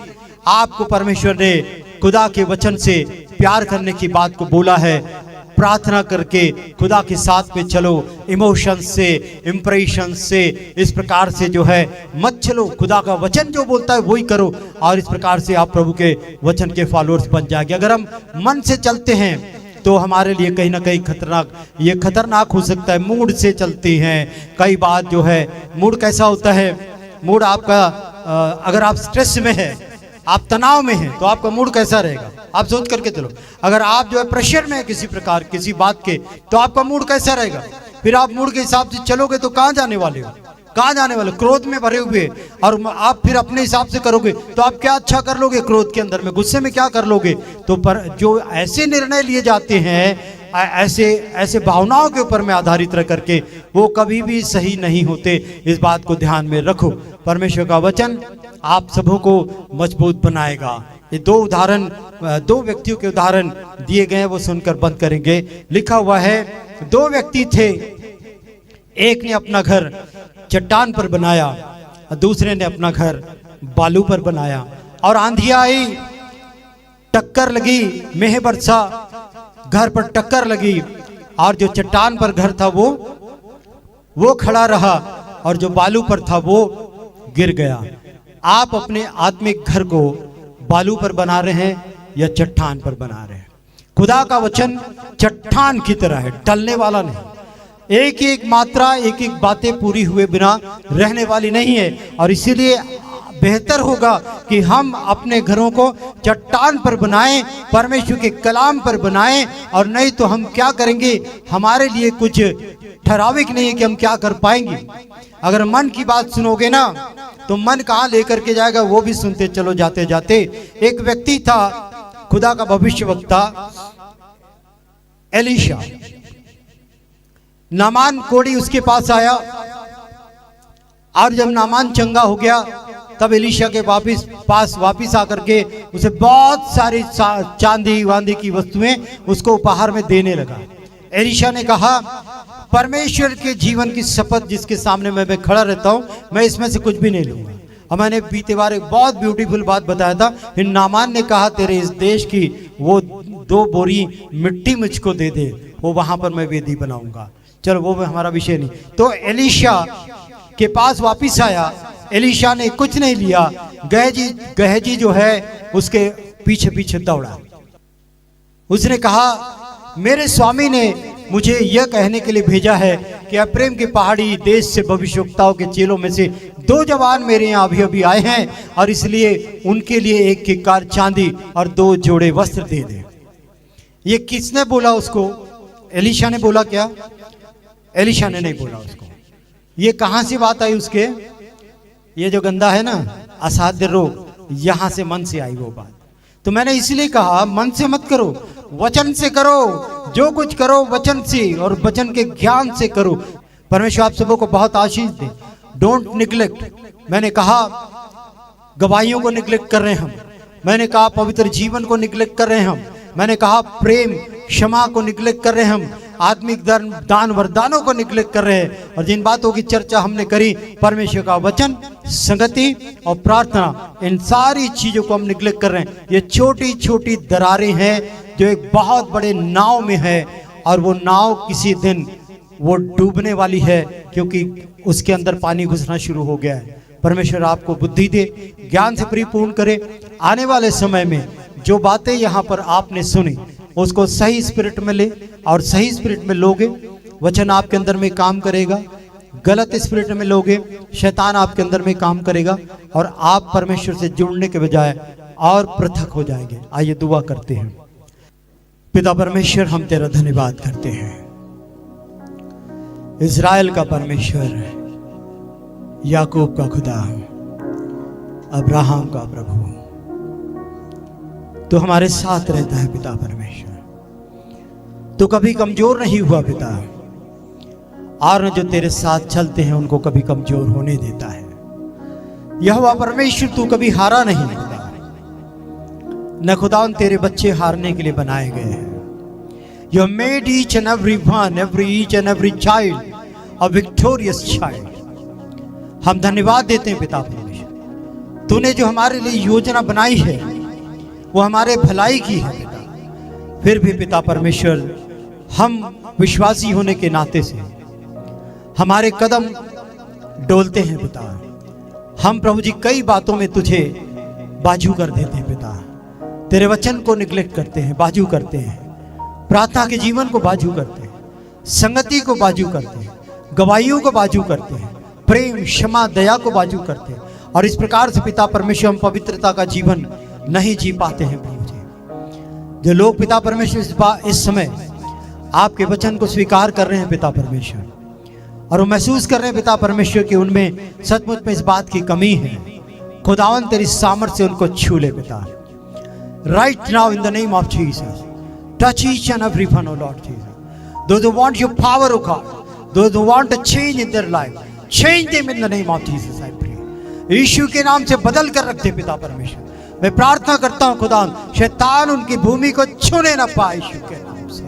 आपको परमेश्वर ने खुदा के वचन से प्यार करने की बात को बोला है। प्रार्थना करके खुदा के साथ में चलो, इमोशन से, इंप्रेशन से, इस प्रकार से जो है मत चलो। खुदा का वचन जो बोलता है वही करो, और इस प्रकार से आप प्रभु के वचन के फॉलोअर्स बन जाएंगे। अगर हम मन से चलते हैं तो हमारे लिए कहीं ना कहीं खतरनाक हो सकता है। मूड से चलते हैं, कई बात जो है मूड कैसा होता है, मूड आपका अगर आप स्ट्रेस में है, आप तनाव में हैं, तो आपका मूड कैसा रहेगा, आप सोच करके चलो। अगर आप जो है प्रेशर में है किसी प्रकार किसी बात के, तो आपका मूड कैसा रहेगा। फिर आप मूड के हिसाब से चलोगे तो कहाँ जाने वाले हो, कहाँ जाने वाले, क्रोध में भरे हुए, और आप फिर अपने हिसाब से करोगे तो आप क्या अच्छा कर लोगे, क्रोध के अंदर में, गुस्से में क्या कर लोगे। तो पर जो ऐसे निर्णय लिए जाते हैं ऐसे भावनाओं के ऊपर में आधारित रह करके, वो कभी भी सही नहीं होते। इस बात को ध्यान में रखो। परमेश्वर का वचन आप सबों को मजबूत बनाएगा। ये दो व्यक्तियों के उदाहरण दिए गए हैं, वो सुनकर बंद करेंगे। लिखा हुआ है, दो व्यक्ति थे, एक ने अपना घर चट्टान पर बनाया, दूसरे ने अपना घर बालू पर बनाया। और आंधी आई, टक्कर लगी, मेह बरसा, घर पर टक्कर लगी, और जो चट्टान पर घर था वो खड़ा रहा, और जो बालू पर था वो गिर गया। आप अपने आत्मिक घर को बालू पर बना रहे हैं या चट्टान पर बना रहे हैं। खुदा का वचन चट्टान की तरह है, टलने वाला नहीं। एक एक मात्रा, एक एक बातें पूरी हुए बिना रहने वाली नहीं है। और इसीलिए बेहतर होगा कि हम अपने घरों को चट्टान पर बनाएं, परमेश्वर के कलाम पर बनाएं। और नहीं तो हम क्या करेंगे, हमारे लिए कुछ ठराविक नहीं है कि हम क्या कर पाएंगे। अगर मन की बात सुनोगे ना, तो मन कहाँ लेकर के जाएगा, वो भी सुनते चलो जाते जाते। एक व्यक्ति था, खुदा का भविष्यवक्ता एलीशा। नामान कोढ़ी उसके पास आया, और जब नामान चंगा हो गया, तब एलीशा के पास वापिस आकर के उसे बहुत सारी चांदी वांदी की वस्तुएं उसको उपहार में देने लगा। एलीशा ने कहा, परमेश्वर के जीवन की शपथ जिसके सामने मैं खड़ा रहता हूं, मैं इसमें से कुछ भी नहीं लूंगा। और मैंने बीते बार एक बहुत ब्यूटीफुल बात बताया था। फिर नामान ने कहा, तेरे इस देश की वो 2 बोरी मिट्टी मुझको दे दे, वो वहां पर मैं वेदी बनाऊंगा। चलो वो हमारा विषय नहीं। तो एलीशा के पास वापिस आया, एलीशा ने कुछ नहीं लिया, गहजी जो है उसके पीछे पीछे दौड़ा। उसने कहा, मेरे स्वामी ने मुझे यह कहने के लिए भेजा है कि अप्रेम की पहाड़ी देश से भविष्यवक्ताओं के चेलों में से 2 जवान मेरे यहाँ अभी आए हैं, और इसलिए उनके लिए 1 किक्कार चांदी और 2 जोड़े वस्त्र दे दे। ये किसने बोला उसको? एलीशा ने बोला क्या? एलीशा ने नहीं बोला उसको। ये कहां से बात आई उसके? ये जो गंदा है ना, असाध्य रोग, यहां से मन से आई वो बात। तो मैंने इसलिए कहा, मन से मत करो, वचन से करो। जो कुछ करो वचन से और वचन के ज्ञान से करो। परमेश्वर आप सबों को बहुत आशीष दे। Don't neglect. मैंने कहा गवाहियों को निग्लेक्ट कर रहे हैं हम, मैंने कहा पवित्र जीवन को निग्लेक्ट कर रहे हैं हम, मैंने कहा प्रेम क्षमा को निग्लेक्ट कर रहे हैं हम, आत्मिक दान वरदानों को निग्लेक्ट कर रहे हैं। और जिन बातों की चर्चा हमने करी, परमेश्वर का वचन, संगति और प्रार्थना, इन सारी चीजों को हम निग्लेक्ट कर रहे हैं। ये छोटी छोटी दरारें हैं जो एक बहुत बड़े नाव में है, और वो नाव किसी दिन वो डूबने वाली है, क्योंकि उसके अंदर पानी घुसना शुरू हो गया है। परमेश्वर आपको बुद्धि दे, ज्ञान से परिपूर्ण करे। आने वाले समय में जो बातें यहाँ पर आपने सुनी, उसको सही स्पिरिट में ले, और सही स्पिरिट में लोगे, वचन आपके अंदर में काम करेगा। गलत स्पिरिट में लोगे, शैतान आपके अंदर में काम करेगा, और आप परमेश्वर से जुड़ने के बजाय और पृथक हो जाएंगे। आइए दुआ करते हैं। पिता परमेश्वर, हम तेरा धन्यवाद करते हैं। इज़राइल का परमेश्वर, याकूब का खुदा, अब्राहम का प्रभु, तो हमारे साथ रहता है पिता परमेश्वर। तो कभी कमजोर नहीं हुआ पिता, और जो तेरे साथ चलते हैं उनको कभी कमजोर होने देता है। यहोवा परमेश्वर, तू कभी हारा नहीं खुदा, न खुदा तेरे बच्चे हारने के लिए बनाए गए हैं। You have made each and every one, each and every child a victorious child. हम धन्यवाद देते हैं पिता परमेश्वर, तूने जो हमारे लिए योजना बनाई है वो हमारे भलाई की है पिता। फिर भी पिता परमेश्वर, हम विश्वासी होने के नाते से हमारे कदम डोलते हैं पिता। हम प्रभु जी कई बातों में तुझे बाजू कर देते हैं पिता, तेरे वचन को निग्लेक्ट करते हैं, बाजू करते हैं, प्रार्थना के जीवन को बाजू करते हैं, संगति को बाजू करते हैं, गवाहियों को बाजू करते हैं, प्रेम क्षमा दया को बाजू करते हैं, और इस प्रकार से पिता परमेश्वर हम पवित्रता का जीवन नहीं जी पाते हैं प्रभु जी। जो लोग पिता परमेश्वर इस समय आपके वचन को स्वीकार कर रहे हैं पिता परमेश्वर, और वो महसूस कर रहे हैं पिता परमेश्वर कि उनमें सचमुच में इस बात की कमी है, खुदावन तेरी सामर्थ्य से उनको छू ले पिता। Right now in the name of Jesus, touch each and every one, oh Lord Jesus. Those who want your power, oh God, those who want a change in their life, change them in the name of Jesus, I pray. यीशु के नाम से बदल कर रखते पिता परमेश्वर। मैं प्रार्थना करता हूँ खुदा, शैतान उनकी भूमि को छूने ना पाए यीशु के नाम से।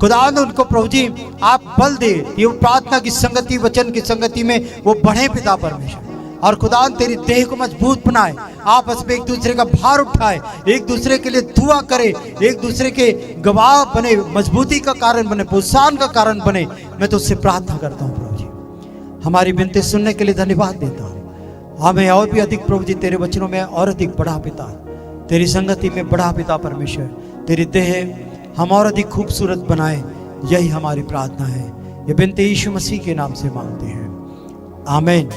खुदा उनको प्रभु जी आप बल दे, ये प्रार्थना की संगति, वचन की संगति में वो बढ़े पिता परमेश्वर, और खुदा तेरी देह को मजबूत बनाए, आपस में एक दूसरे का भार उठाए, एक दूसरे के लिए दुआ करे, एक दूसरे के गवाह बने, मजबूती का कारण बने, प्रोत्साहन का कारण बने। मैं तो उससे प्रार्थना करता हूँ प्रभु जी। हमारी विनती सुनने के लिए धन्यवाद देता हूँ। हमें और भी अधिक प्रभु जी तेरे वचनों में और अधिक बढ़ा पिता, तेरी संगति में बढ़ा पिता परमेश्वर, तेरी देह हम और अधिक खूबसूरत बनाए, यही हमारी प्रार्थना है। ये विनती यीशु मसीह के नाम से मांगते हैं, आमीन।